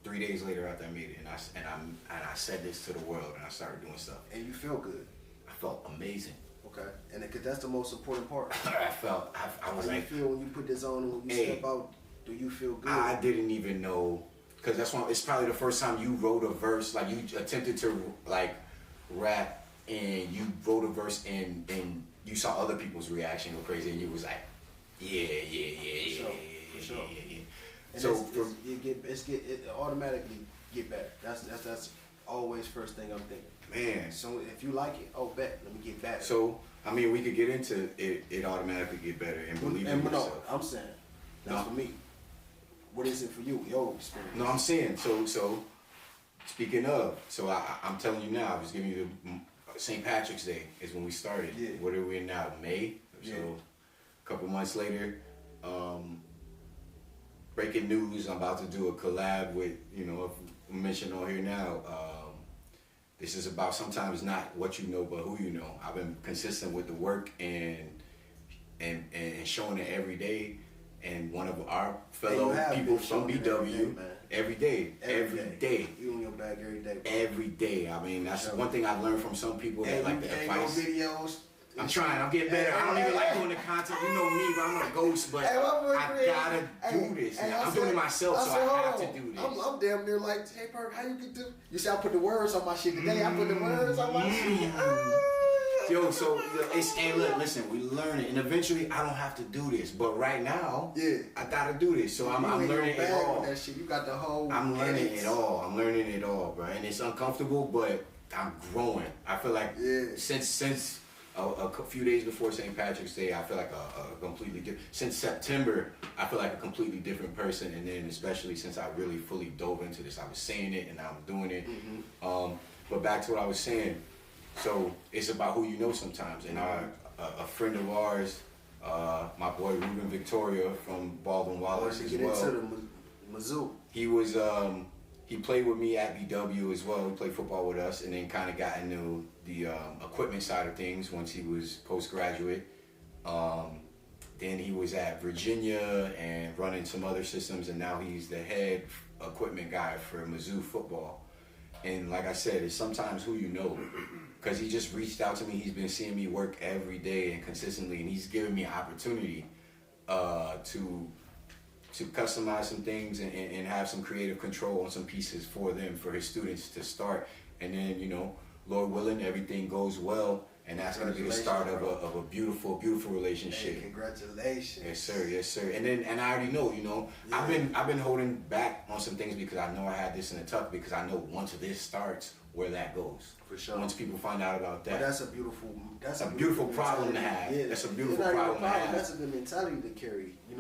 3 days later after I made it, and I said this to the world, and I started doing stuff. And you feel good. I felt amazing. Okay, and because that's the most important part. I was How like, you feel when you put this on and when you step out? Do you feel good? I didn't even know, because it's probably the first time you wrote a verse, like you attempted to like rap, and you wrote a verse and you saw other people's reaction go crazy, and you was like, yeah. For sure. And So it automatically get better. That's always first thing I'm thinking. man, So if you like it, bet, let me get better. so I mean, we could get into it. It automatically get better and believe in yourself. No, I'm saying that's for me. What is it for you? Your experience. No, I'm saying so. Speaking of, so I'm telling you now. I'm just giving you the St. Patrick's Day is when we started. Yeah. What are we in now? May. So Yeah. a couple months later, breaking news. I'm about to do a collab with mentioned on here now. This is about sometimes not what you know, but who you know. I've been consistent with the work and showing it every day. And one of our fellow people from BW, every day. You on your back every day. Bro. Every day. I mean, that's one thing I've learned from some people that like the advice. No videos. I'm trying. I'm getting better. I don't even like doing the content. You know me, but I'm a ghost. But I gotta do this. I'm doing it myself, so I have to do this. I'm damn near like, hey, Perk, how you get to? You see, I put the words on my shit today. I put the words on my shit. Yo, so listen, we learn it, and eventually I don't have to do this. But right now, I gotta do this. So I'm learning it all. That shit. You got the whole. I'm learning it all. I'm learning it all, bro. And it's uncomfortable, but I'm growing. I feel like since a few days before St. Patrick's Day, I feel like a completely different. Since September, I feel like a completely different person. And then especially since I really fully dove into this, I was saying it and now I'm doing it. Mm-hmm. But back to what I was saying. So it's about who you know sometimes. And a friend of ours, my boy Ruben Victoria from Baldwin Wallace as well. Into the Mizzou. He was he played with me at BW as well. He played football with us, and then kind of got into the equipment side of things once he was postgraduate. Then he was at Virginia and running some other systems, and now he's the head equipment guy for Mizzou football. And like I said, it's sometimes who you know. Because he just reached out to me. He's been seeing me work every day and consistently, and he's given me an opportunity to customize some things and have some creative control on some pieces for them, for his students to start. And then, Lord willing, everything goes well, and that's going to be the start of a beautiful, beautiful relationship. Hey, congratulations. Yes, sir. And I already know, I've been holding back on some things because I know I had this in the tuck, because I know once this starts, where that goes. For sure. Once people find out about that. But that's a beautiful problem to have. Yeah. That's a beautiful problem to have. That's a good mentality to carry. You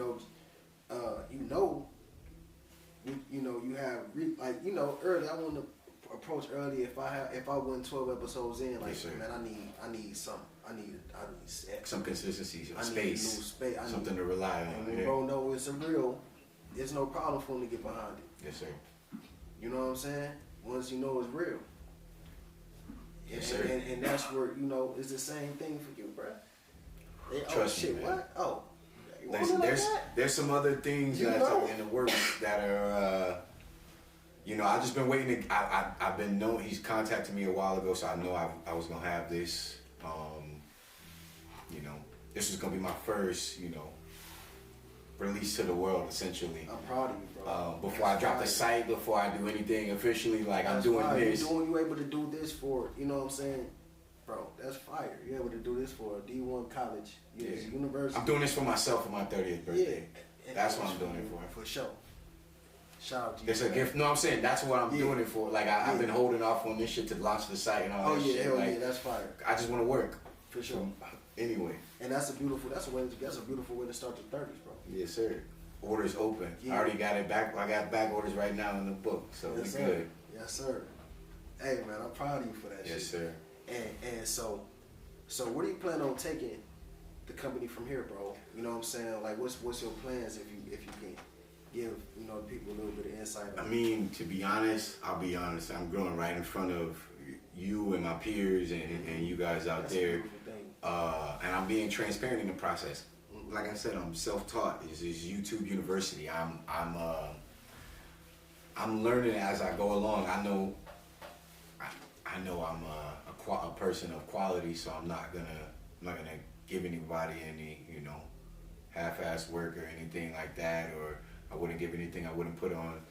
have early. I want to approach early. If I went 12 episodes in, like, man, I need something. I need some consistency, I space, need new space. something to rely on. And when bro know it's real, there's no problem for him to get behind it. Yes, sir. You know what I'm saying? Once you know it's real. Yes, sir. And that's where, it's the same thing for you, bro. Trust me, man. What? Oh. There's some other things that are in the works that are, I've just been waiting. I've been knowing, he's contacted me a while ago, so I know I was going to have this, this was going to be my first, release to the world essentially. I'm proud of you, bro. Before I drop the site, before I do anything officially, like I'm That's doing fire. this. You able to do this for, you know what I'm saying? Bro, that's fire. You're able to do this for a D1 college, university. I'm doing this for myself for my 30th birthday. Yeah. That's what I'm doing it for. For sure. Shout out to you. It's a gift. No, I'm saying that's what I'm doing it for. Like I've been holding off on this shit to launch the site and all that shit. Hell like, yeah, that's fire. I just want to work. For sure. Anyway. And that's a beautiful way to start the 30s, bro. Yes, sir. Orders open. Yeah. I already got it back. I got back orders right now in the book, so Yes, we sir. good. Yes, sir. Hey, man, I'm proud of you for that shit. Yes, sir. And so what do you plan on taking the company from here, bro? You know what I'm saying? Like, what's your plans if you can give people a little bit of insight? I mean, to be honest, I'll be honest. I'm growing right in front of you and my peers and you guys out That's a there, beautiful thing. and I'm being transparent in the process. Like I said, I'm self-taught. This is YouTube University. I'm learning as I go along. I know I'm a person of quality, so I'm not gonna give anybody any half-assed work or anything like that, or I wouldn't give anything I wouldn't put on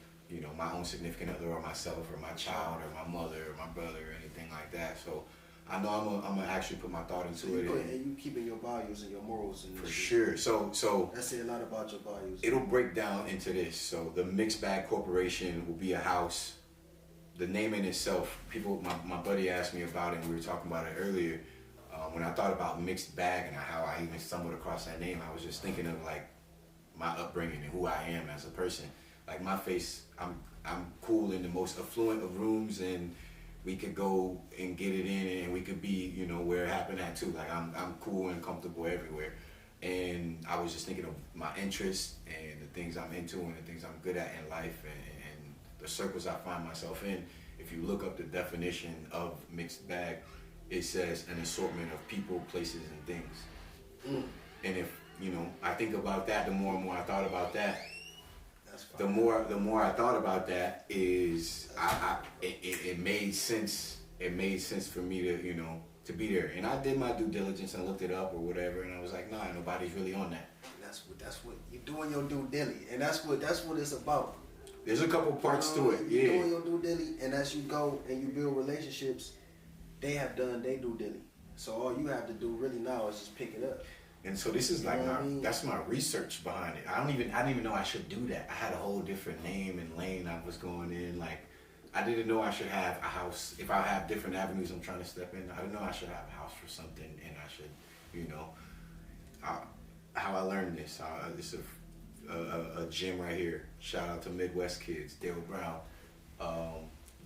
my own significant other or myself or my child or my mother or my brother or anything like that. So I know I'm gonna actually put my thought into it. And you keeping your values and your morals in For this sure. So that's a lot about your values. it'll break down into this. So the Mixed Bag Corporation will be a house. The name in itself, my buddy asked me about it, and we were talking about it earlier. When I thought about Mixed Bag and how I even stumbled across that name, I was just thinking of like my upbringing and who I am as a person. Like my face, I'm cool in the most affluent of rooms, and we could go and get it in, and we could be, where it happened at too. Like I'm cool and comfortable everywhere. And I was just thinking of my interests and the things I'm into and the things I'm good at in life and the circles I find myself in. If you look up the definition of mixed bag, it says an assortment of people, places, and things. And if, I think about that, the more and more I thought about that, the more I thought about that is it made sense. It made sense for me to be there. And I did my due diligence and looked it up or whatever, and I was like, nah, nobody's really on that. That's what you're doing your due diligence, and that's what it's about. There's a couple parts to it, You're doing your due diligence, and as you go and you build relationships, they have done their due diligence. So all you have to do really now is just pick it up. And so this is like that's my research behind it. I didn't even know I should do that. I had a whole different name and lane I was going in. Like I didn't know I should have a house. If I have different avenues I'm trying to step in, I didn't know I should have a house for something, and I should, how I learned this. This is a gym right here. Shout out to Midwest Kids, Dale Brown,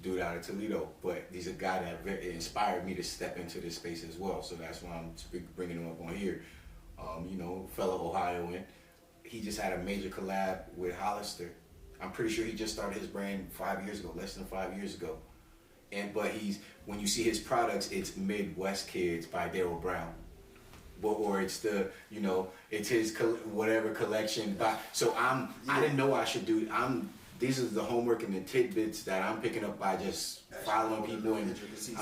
dude out of Toledo. But he's a guy that inspired me to step into this space as well. So that's why I'm bringing him up on here. Fellow Ohioan. He just had a major collab with Hollister. I'm pretty sure he just started his brand 5 years ago, less than 5 years ago. But when you see his products, it's Midwest Kids by Daryl Brown. Or it's it's his whatever collection. So I didn't know I should do. These are the homework and the tidbits that I'm picking up by just following people, and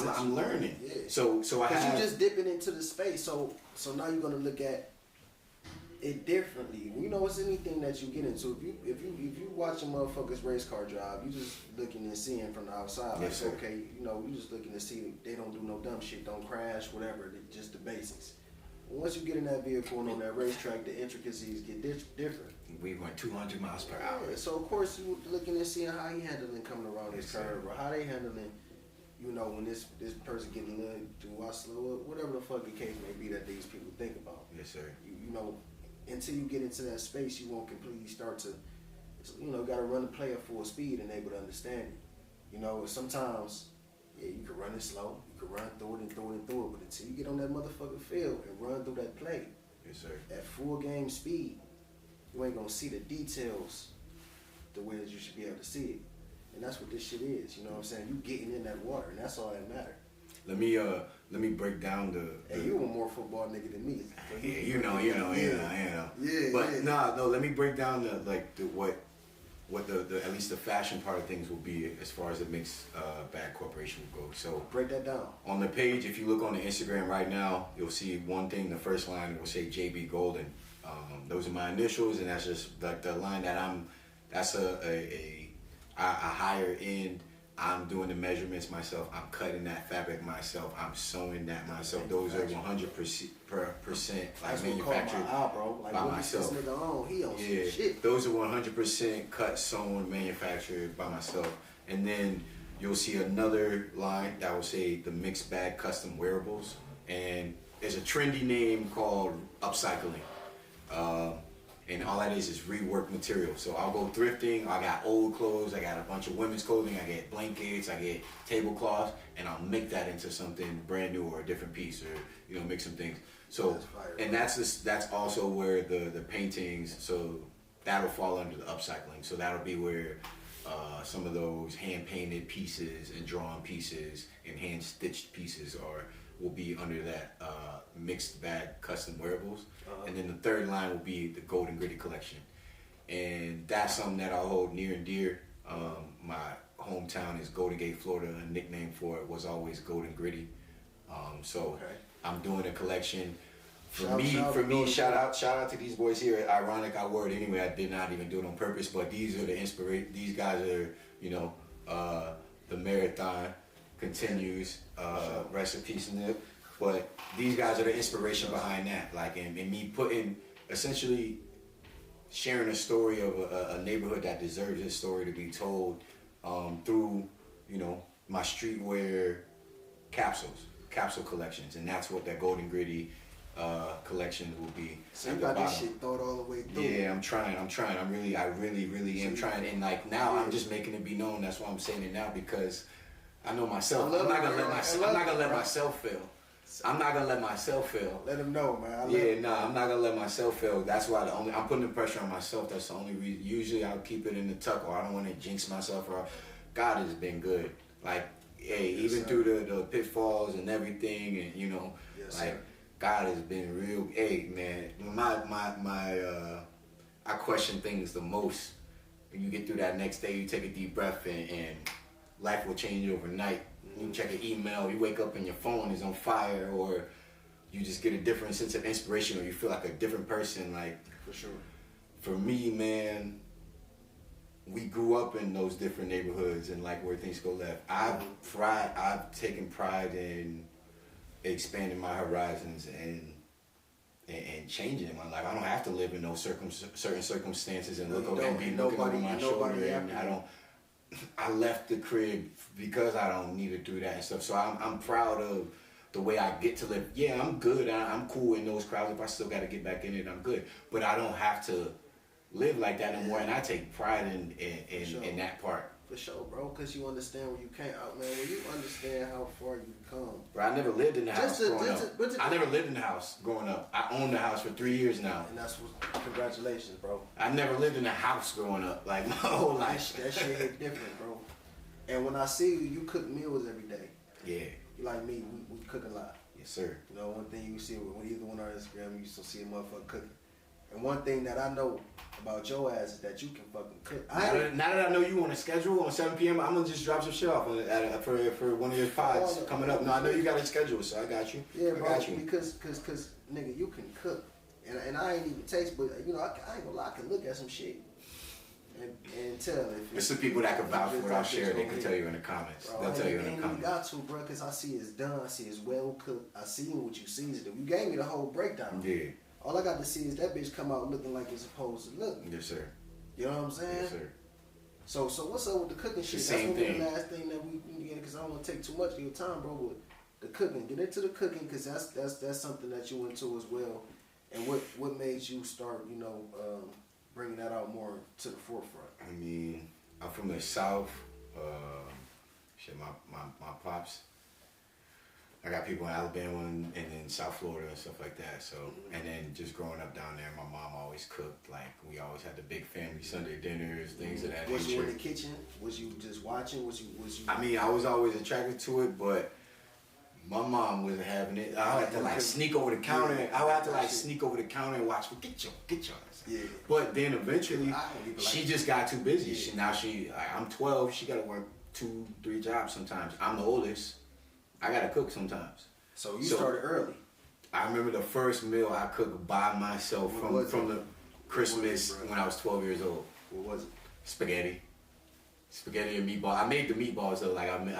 I'm learning. Yeah. So I have. You just dipping into the space. So now you're gonna look at it differently. It's anything that you get into. If you watching motherfuckers race car drive, you just looking and seeing from the outside. Yes, like, sir. okay, you just looking to see they don't do no dumb shit, don't crash, whatever. Just the basics. Once you get in that vehicle and on that racetrack, the intricacies get different. We went 200 miles per hour. Yeah, so of course you looking and seeing how he handling coming around this Yes, curve, or how they handling, when this person getting a little too slow, whatever the fuck the case may be that these people think about. Yes, sir. Until you get into that space, you won't completely start to, got to run the play at full speed and able to understand it. Sometimes, you can run it slow, you can run through it and through it and through it, but until you get on that motherfucking field and run through that play, yes, sir, at full game speed, you ain't gonna see the details the way that you should be able to see it. And that's what this shit is, you know what I'm saying? You getting in that water, and that's all that matters. Let me break down the Hey, you a more football nigga than me. Yeah, you know. Yeah, but no, let me break down what the at least the fashion part of things will be as far as the Mixed Bag Corporation will go. So break that down. On the page, if you look on the Instagram right now, you'll see one thing. The first line will say JB Golden. Those are my initials, and that's just like the line that that's a higher end. I'm doing the measurements myself. I'm cutting that fabric myself. I'm sewing that myself. Those are 100% like manufactured by myself. This nigga on, he on some shit. Those are 100% cut, sewn, manufactured by myself. And then you'll see another line that will say the mixed bag custom wearables, and there's a trendy name called upcycling. And all that is rework material. So I'll go thrifting. I got old clothes. I got a bunch of women's clothing. I get blankets. I get tablecloths, and I'll make that into something brand new or a different piece, or make some things. So, and that's also where the paintings. So that'll fall under the upcycling. So that'll be where some of those hand painted pieces and drawn pieces and hand stitched pieces will be under that mixed bag custom wearables. And then the third line will be the Gold and Gritty collection. And that's something that I hold near and dear. My hometown is Golden Gate, Florida. A nickname for it was always Gold and Gritty. I'm doing a collection. For me, shout out to these boys here. Ironic I word anyway, I did not even do it on purpose, but these are the inspiration. These guys are, the marathon continues, rest in peace in it. But these guys are the inspiration behind that. Like, and me essentially sharing a story of a neighborhood that deserves this story to be told through, my streetwear capsule collections. And that's what that Gold and Gritty collection will be. So you got this shit thought all the way through. Yeah, I'm trying. I really am trying. And like now I'm just making it be known. That's why I'm saying it now, because I know myself. I'm not gonna let myself fail. I'm not gonna let myself fail. Let him know, man. I'm not gonna let myself fail. That's why I'm putting the pressure on myself. That's the only reason. Usually I'll keep it in the tuck, or I don't want to jinx myself. Or God has been good. Like, hey, even through the pitfalls and everything, and sir. God has been real. Hey, man, I question things the most. When you get through that next day, you take a deep breath, and life will change overnight. You check an email, you wake up and your phone is on fire, or you just get a different sense of inspiration, or you feel like a different person. Like, for sure. For me, man, we grew up in those different neighborhoods and like where things go left. I've taken pride in expanding my horizons and changing my life. I don't have to live in those certain circumstances and looking over my shoulder. I left the crib because I don't need to do that and stuff. So I'm proud of the way I get to live. Yeah, I'm good. I'm cool in those crowds. If I still got to get back in it, I'm good. But I don't have to live like that anymore. And I take pride in that part. For sure, bro. Because you understand where you came out, man. When you understand how far you come. Bro, I never lived in the house growing up. I never lived in the house growing up. I own the house for 3 years now. And that's what, congratulations, bro. I never lived in a house growing up. Like, my whole life. That shit hit different, bro. And when I see you, you cook meals every day. Yeah. You like me, we cook a lot. Yes, sir. One thing you see when either one on Instagram, you used to see a motherfucker cooking. And one thing that I know about your ass is that you can fucking cook. Now that I know you on a schedule on 7 p.m., I'm going to just drop some shit off for one of your pods coming up. No, I know you got a schedule, so I got you. Yeah, bro, because nigga, you can cook. And I ain't even taste, but, I ain't gonna lie, I can look at some shit and tell if there's some people that can vouch for it. I'll share. They can tell you in the comments. Bro, they'll tell you in the comments. Ain't even got to, bro, because I see it's done. I see it's well cooked. I see what you seasoned it. You gave me the whole breakdown. Yeah. All I got to see is that bitch come out looking like it's supposed to look. Yes, sir. You know what I'm saying? Yes, sir. So what's up with the cooking shit? That's gonna be the last thing that we get, because I don't want to take too much of your time, bro. But the cooking, get into the cooking, because that's something that you went to as well. And what made you start, bringing that out more to the forefront? I mean, I'm from the South. My pops. I got people in Alabama and in South Florida and stuff like that. So, and then just growing up down there, my mom always cooked. Like, we always had the big family Sunday dinners, things of that nature. Was you in the kitchen? Was you just watching? Was you? I mean, I was always attracted to it, but my mom wasn't having it. I had to sneak over the counter. Yeah, I would have to sneak over the counter and watch. Get yours. Yeah. But then eventually, she just got too busy. Yeah. I'm 12. She got to work 2-3 jobs sometimes. I'm the oldest. I gotta cook sometimes. So you started early. I remember the first meal I cooked by myself What from was the Christmas What was it, bro? when I was 12 years old. What was it? Spaghetti and meatball. I made the meatballs though, like I did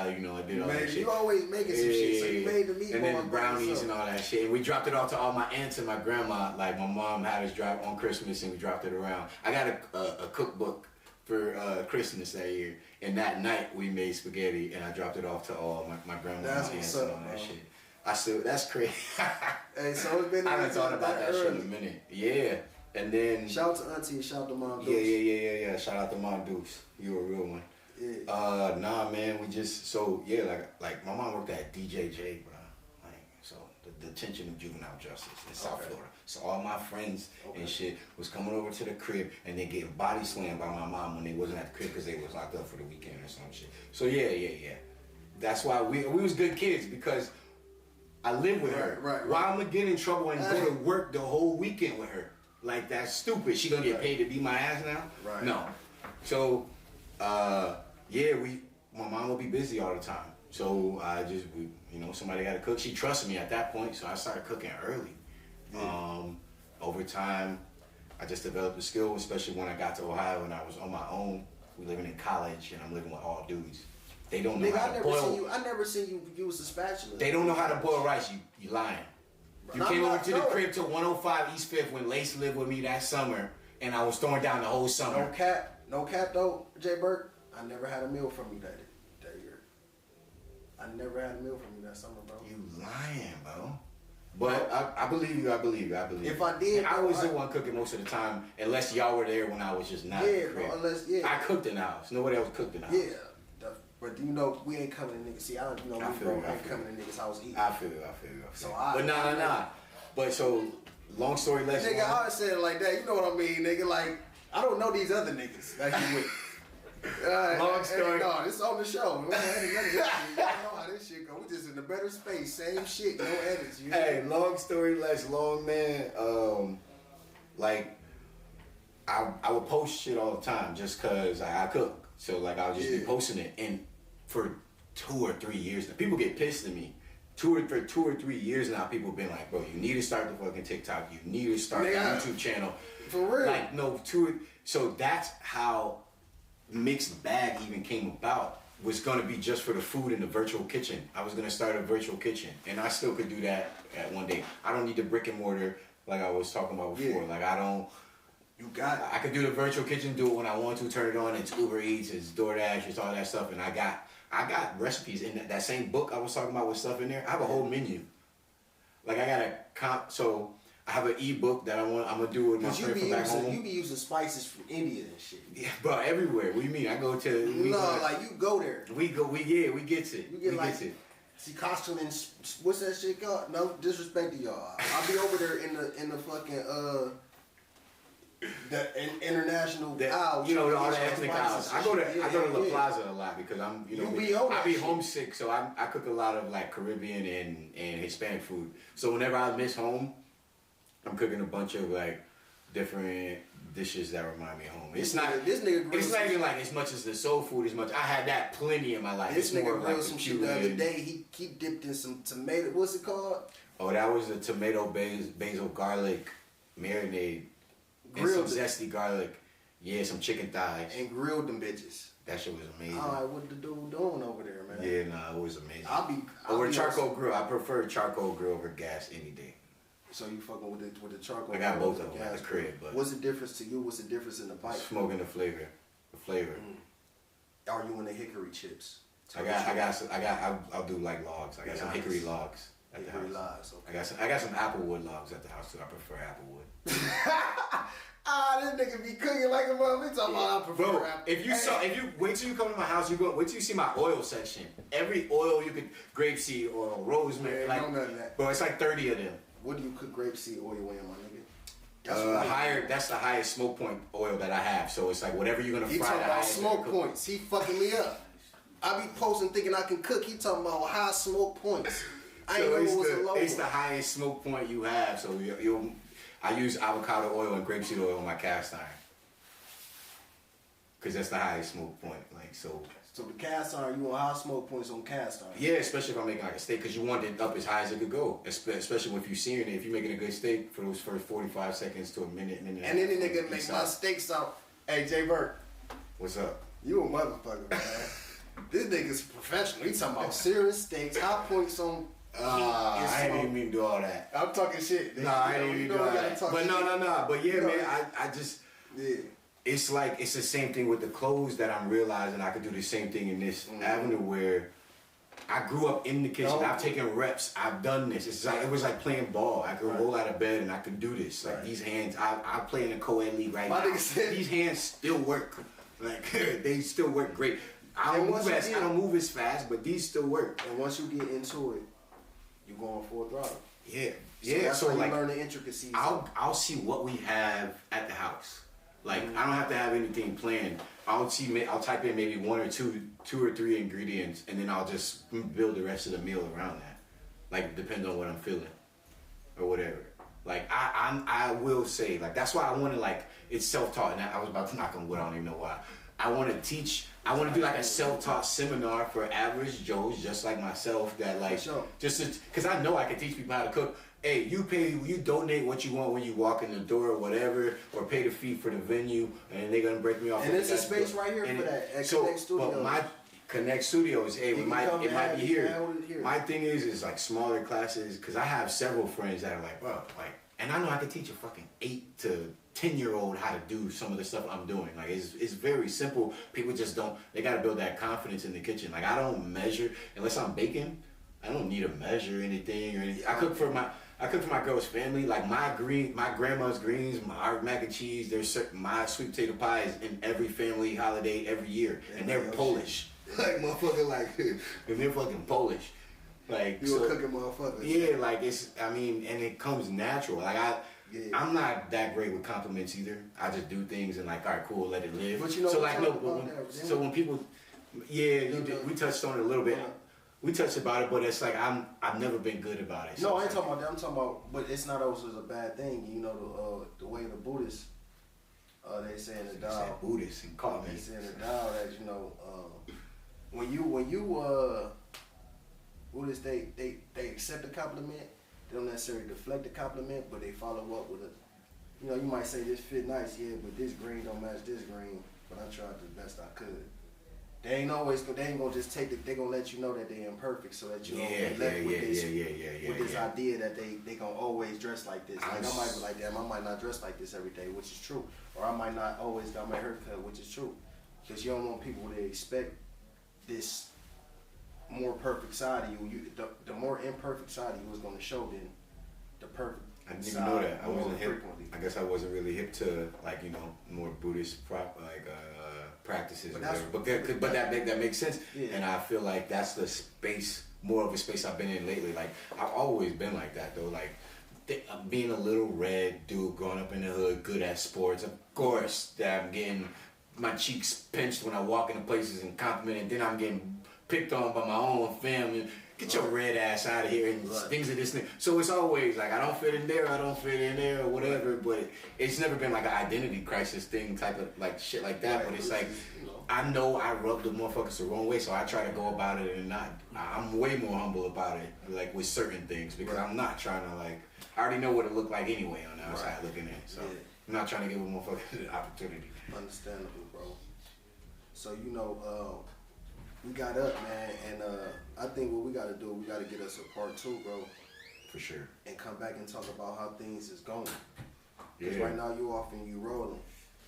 all that shit. You always making some shit, so you made the meatballs. And then the by brownies yourself. and all that shit. And we dropped it off to all my aunts and my grandma. Like my mom had us drop on Christmas and we dropped it around. I got a cookbook for Christmas that year. And that night we made spaghetti and I dropped it off to all my grandma That's and aunts what's and up, all that bro. shit. That's crazy. Hey, so it's been. I haven't thought about that shit in a early. minute. Yeah. And then Shout out to Auntie and shout out to Mom. yeah. Shout out to Mom Deuce. You a real one. Yeah. Nah, man, we just like my mom worked at DJJ, bro. Like so, the detention of juvenile justice in South Okay. Florida. So all my friends and shit was coming over to the crib and then getting body slammed by my mom when they wasn't at the crib because they was locked up for the weekend or some shit. So yeah. That's why we was good kids because I lived with her. Right. Why I'm gonna get in trouble and go to work the whole weekend with her? Like that's stupid. She gonna get paid to beat my ass now? Right. No. So my mom will be busy all the time. So somebody got to cook. She trusted me at that point, so I started cooking early. Yeah. Over time, I just developed the skill, especially when I got to Ohio and I was on my own. We living in college and I'm living with all dudes. They don't know Nigga, how to boil. I never seen you use a spatula. They don't know how to boil rice. You lying. You I'm came not over to the knowing. crib to 105 East 5th when Lace lived with me that summer, and I was throwing down the whole summer. No cap though, Jay Burke. I never had a meal from you that year. I never had a meal from you that summer, bro. You lying, bro. But I believe you. If I did, And I bro, was the one cooking most of the time, unless y'all were there when I was just not in the crib. bro. I cooked in the house. Nobody else cooked in the house. Yeah. But we ain't coming to niggas. See, I don't I we feel bro you, I ain't feel coming to niggas' house eating. I feel you. So But nah. But so, long story less. Nigga, I always said it like that. You know what I mean, nigga? Like, I don't know these other niggas that you with. Long story. No, this on the show. We don't edit none of this shit. Y'all know how this shit go. We just in a better space. Same shit. No edits. You Hey, long story less long, man. I would post shit all the time just cause I cook. So like I'll just be posting it, and for 2 or 3 years now, people get pissed at me. For 2 or 3 years now, people been like, bro, you need to start the fucking TikTok. You need to start the YouTube channel. For real. Like so that's how Mixed Bag even came about. Was gonna be just for the food in the virtual kitchen. I was gonna start a virtual kitchen, and I still could do that at one day. I don't need the brick and mortar like I was talking about before. Yeah. Like I don't. You got it. I could do the virtual kitchen, do it when I want to, turn it on. It's Uber Eats, it's DoorDash, it's all that stuff, and I got recipes in that same book I was talking about with stuff in there. I have a whole menu. Like I got a so I have an ebook that I'm gonna do with my Cause friend from back home. you be using spices from India and shit. Yeah, bro, everywhere. What do you mean? I go to Like you go there. we get it. You We get like get it. see costume and what's that shit called? No disrespect to y'all. I'll be over there in the fucking the international aisle. You know, trying to all the get some ethnic spices aisles. and I shit. go to La Yeah. Plaza a lot because I'm, You be on I that be shit. homesick, so I cook a lot of like Caribbean and Hispanic food. So whenever I miss home, I'm cooking a bunch of like different dishes that remind me of home. It's not This nigga grilled It's not some- even like as much as the soul food as much. I had that plenty in my life. This it's more nigga of like grilled the some shit the other Cuban. day. He dipped in some tomato. What's it called? Oh, that was the tomato basil garlic marinade and Grilled some it. zesty garlic. Yeah, some chicken thighs. And grilled them bitches. That shit was amazing. Alright, what the dude doing over there, man? Yeah, nah, it was amazing. I'll Over be charcoal grill. I prefer charcoal grill over gas any day. So you fucking with the charcoal? I got grill both or of them gas at the grill? crib, but What's the difference to you? What's the difference in the bite? smoking the flavor. Are you in the hickory chips? I'll do like logs. I got Be some honest. hickory logs at the Hickory house. lies. Okay. I got some applewood logs at the house too. I prefer applewood. This nigga be cooking like a mother. He talking about I prefer Bro, apple. if you wait till you come to my house, wait till you see my oil section. Every oil you could, grapeseed oil, rosemary, Man, like, don't none of that. bro, it's like 30 of them. What do you cook grapeseed oil in, my nigga? That's the highest smoke point oil that I have. So it's like whatever you're gonna He fry. talking the about highest smoke you're gonna cook. points. He fucking me up. I be posting thinking I can cook. He talking about high smoke points. I ain't So know it was a low it's the one. highest smoke point you have. So I use avocado oil and grapeseed oil on my cast iron. Cause that's the highest smoke point. Like so, So the cast iron, you want high smoke points on cast iron. Yeah, especially if I'm making like a steak, because you want it up as high as it could go. Especially if you're searing it. If you're making a good steak for those first 45 seconds to a minute. And then the nigga make my steaks out. Hey, Jay Burt. What's up? You a motherfucker, man. This nigga's professional. He talking about serious steaks, high points on. I ain't even mean to do all that. I'm talking shit. Nah, I ain't even do all that. But no. But yeah, man, I just. Yeah. It's like, it's the same thing with the clothes that I'm realizing I could do the same thing in this avenue where I grew up in the kitchen. I've taken reps. I've done this. It's like, it was like playing ball. I could roll out of bed and I could do this. Like these hands, I play in the co-ed league right now. These hands still work. Like they still work great. I don't move as fast, but these still work. And once you get into it, you're going full throttle. Yeah. So that's how you learn the intricacies. I'll see what we have at the house. Like I don't have to have anything planned. I'll type in maybe one or two or three ingredients, and then I'll just build the rest of the meal around that. Like depending on what I'm feeling, or whatever. Like I will say, like that's why I want to, like, it's self-taught. And I was about to knock on wood. I don't even know why. I want to teach. I want to do like a self-taught seminar for average Joes just like myself. That like because I know I can teach people how to cook. Hey, you donate what you want when you walk in the door or whatever, or pay the fee for the venue, and they're gonna break me off. And there's a space right here for that at Connect Studios. But my Connect Studios, hey, it might be here. My thing is like smaller classes, because I have several friends that are like, bro, like, and I know I can teach a fucking 8 to 10-year-old how to do some of the stuff I'm doing. Like it's very simple. People just don't. They gotta build that confidence in the kitchen. Like I don't measure unless I'm baking. I don't need to measure anything or anything. I cook for my girl's family. Like my grandma's greens, our mac and cheese. My sweet potato pie is in every family holiday every year, and they're Polish. Like motherfucker, like, and they're fucking Polish. Like you a cooking motherfucker. Yeah, like it's. I mean, and it comes natural. Like I'm not that great with compliments either. I just do things and like, all right, cool, let it live. But you know, so like, no, when people, we touched on it a little bit. We touched about it, but it's like I've never been good about it. No, I ain't talking about that. I'm talking about, but it's not always a bad thing. You know, the way the Buddhists, they say in the Tao. Buddhists and call me. They say in the Tao that when you Buddhists, they accept a compliment. They don't necessarily deflect the compliment, but they follow up with a, you might say this fit nice, yeah, but this green don't match this green. But I tried the best I could. They ain't gonna just take it. They gonna let you know that they imperfect, so that you don't get left with this idea that they gonna always dress like this. Like I might be like, damn, I might not dress like this every day, which is true, or I might not always got my haircut, which is true, because you don't want people to expect this more perfect side of you. The more imperfect side of you is gonna show than the perfect. I didn't even know that. I wasn't hip. I guess I wasn't really hip to more Buddhist practices. But that makes sense. Yeah. And I feel like that's the space, more of a space I've been in lately. Like I've always been like that though. Like being a little red dude growing up in the hood, good at sports. Of course that I'm getting my cheeks pinched when I walk into places and complimented. Then I'm getting picked on by my own family. Get your red ass out of here and things of this thing. So it's always like I don't fit in there, or whatever. But it's never been like an identity crisis thing type of like shit like that. But it's like I know I rub the motherfuckers the wrong way, so I try to go about it and not. I'm way more humble about it, like with certain things, because I'm not trying to like. I already know what it looked like anyway on the outside looking in. So I'm not trying to give a motherfucker the opportunity. Understandable, bro. So we got up, man, and I think what we got to do, we got to get us a part 2, bro. For sure. And come back and talk about how things is going. Because right now you off and you rolling.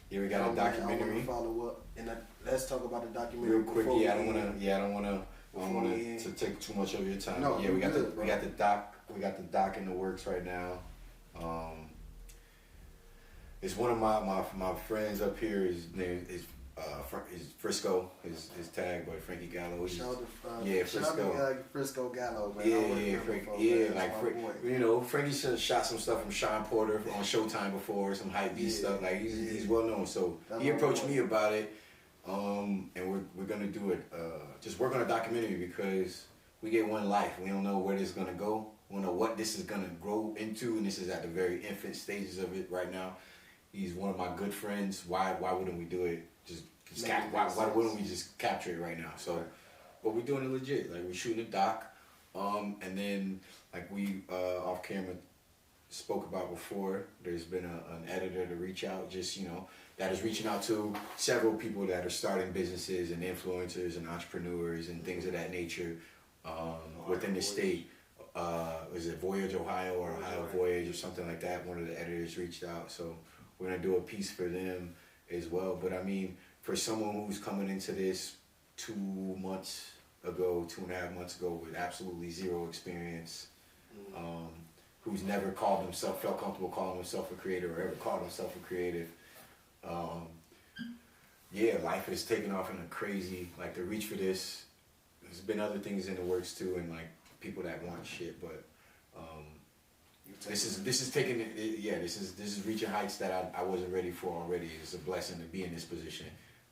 Yeah, we got a documentary. I want to follow up, and let's talk about the documentary. Real quick, I don't want to take too much of your time. No, we got the doc in the works right now. It's one of my friends up here. His name is Frisco, his tag, but Frankie Gallo. Frisco. Frisco Gallo, man. Frankie shot some stuff from Sean Porter on Showtime before, some hype beat stuff. Like he's well known. So he approached me about it, and we're gonna do it. Just work on a documentary because we get one life. We don't know where this is gonna go. We don't know what this is gonna grow into, and this is at the very infant stages of it right now. He's one of my good friends. Why wouldn't we do it? Just just why wouldn't we just capture it right now? So, but we're doing it legit. Like we're shooting a doc, and then like we off camera spoke about before. There's been an editor to reach out, just that is reaching out to several people that are starting businesses and influencers and entrepreneurs and things of that nature within the state. Was it Voyage, Ohio, or Ohio Voyage or something like that? One of the editors reached out, so we're gonna do a piece for them as well. But I mean, for someone who's coming into this 2.5 months ago with absolutely zero experience, who's never felt comfortable calling himself a creator or ever called himself a creative, life has taken off in a crazy, like the reach for this. There's been other things in the works too, and like people that want shit, but this is taking it. This is reaching heights that I wasn't ready for already. It's a blessing to be in this position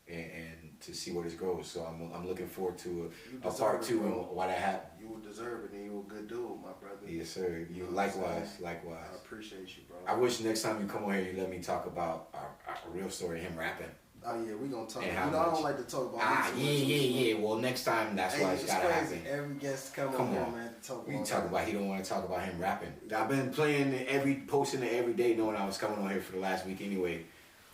and to see where this goes. So I'm looking forward to a part 2 and why that happened. You will deserve it, and you're a good dude, my brother. Yes, sir. You likewise. I appreciate you, bro. I wish next time you come on here, you let me talk about our real story, him rapping. Oh yeah, we gonna talk. I don't like to talk about. Yeah. Well, next time that's why it's gotta happen. Every guest come on here, man, to talk about. We talk about. He don't want to talk about him rapping. I've been posting it every day, knowing I was coming on here for the last week anyway.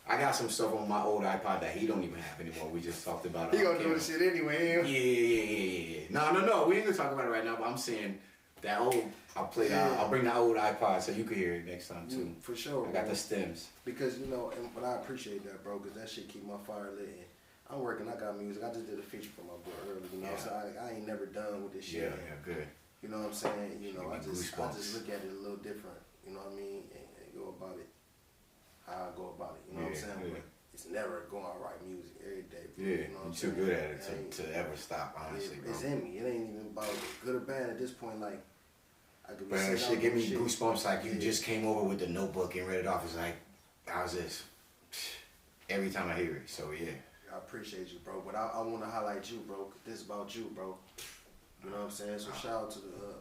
I got some stuff on my old iPod that he don't even have anymore. We just talked about it. He gonna do the shit anyway. Yeah. No. We ain't gonna talk about it right now. But I'm saying that old. I'll bring the old iPod so you can hear it next time too. For sure. I got the stems. Because but I appreciate that, bro. Because that shit keep my fire lit. And I'm working. I got music. I just did a feature for my boy earlier. So I ain't never done with this shit. Yeah, good. You know what I'm saying? I just look at it a little different. You know what I mean? And go about it how I go about it. You know what I'm saying? Yeah. But it's never going to write music every day. Bro. Yeah, you know you're too good at it to ever stop, honestly, bro. It's in me. It ain't even about good or bad at this point. Like, I could be But shit give me goosebumps like you Yeah. just came over with the notebook and read it off. It's like, how's this? Every time I hear it, so yeah. I appreciate you, bro. But I want to highlight you, bro. 'Cause this is about you, bro. You know what I'm saying? So shout out to the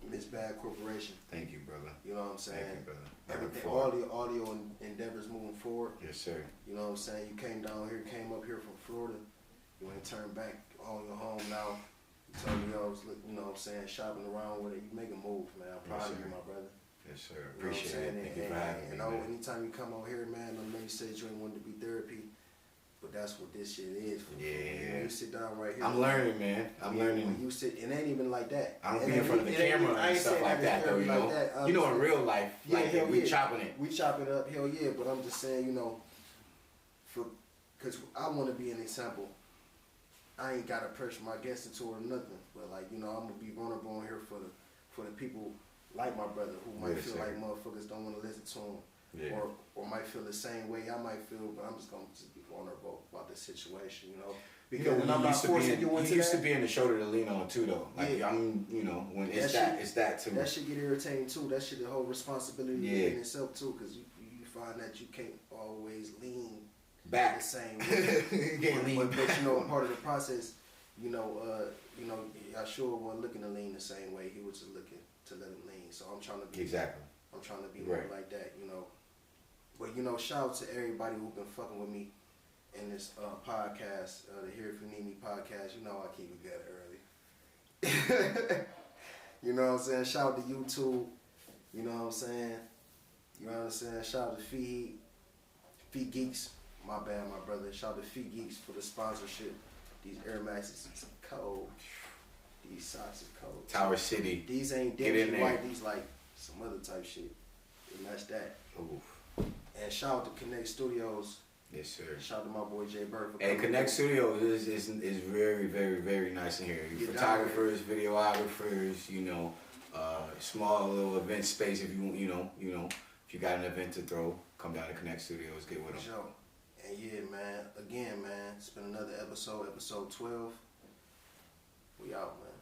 Mixed Bag Corporation. Thank you, brother. You know what I'm saying? Thank you, brother. Everything, all the audio endeavors moving forward. Yes, sir. You know what I'm saying? You came down here, came up here from Florida. You ain't turned back on your home now. You told me I was, you know what I'm saying, shopping around with it. You make a move, man. I'm proud of you, my brother. Yes, sir. You know what I'm Appreciate saying? it. Thank you for having me, man. Anytime you come over here, man, I know you said you ain't wanted to be therapy, but that's what this shit is. Yeah. When you sit down right here. I'm learning, man. I'm learning. When you sit, it ain't even like that. I don't be in front of the camera and stuff like that, though, you know. You know, in real life, like we chopping it. We chop it up, hell yeah. But I'm just saying, because I want to be an example. I ain't gotta pressure my guests into it or nothing, but I'm gonna be vulnerable on here for the people like my brother who might feel like motherfuckers don't want to listen to him, or might feel the same way I might feel. But I'm just gonna be vulnerable about the situation, Because when I'm not forcing you into that. He used to be in the shoulder to lean on too, though. Like when it's that too. That shit get irritating too. That shit the whole responsibility in itself too, because you find that you can't always lean back the same way. But part of the process, I sure wasn't looking to lean the same way. He was just looking to let him lean. So I'm trying to be I'm trying to be more like that, But shout out to everybody who's been fucking with me in this podcast, the Here If You Need Me podcast. I keep it good early. You know what I'm saying? Shout out to YouTube. You know what I'm saying? You know what I'm saying? Shout out to Feed Geeks. My bad, my brother. Shout out to Feed Geeks for the sponsorship. These Air Maxes is cold. These socks is cold. Tower City. These ain't dingy white. These like some other type shit. And that's that. Oof. And shout out to Connect Studios. Yes, sir. Shout out to my boy Jay Bird. And Connect Studios is very, very, very nice in here. Photographers, videographers, small little event space. If if you got an event to throw, come down to Connect Studios, get with them. Sure. And yeah, man. Again, man. It's been another episode 12. We out, man.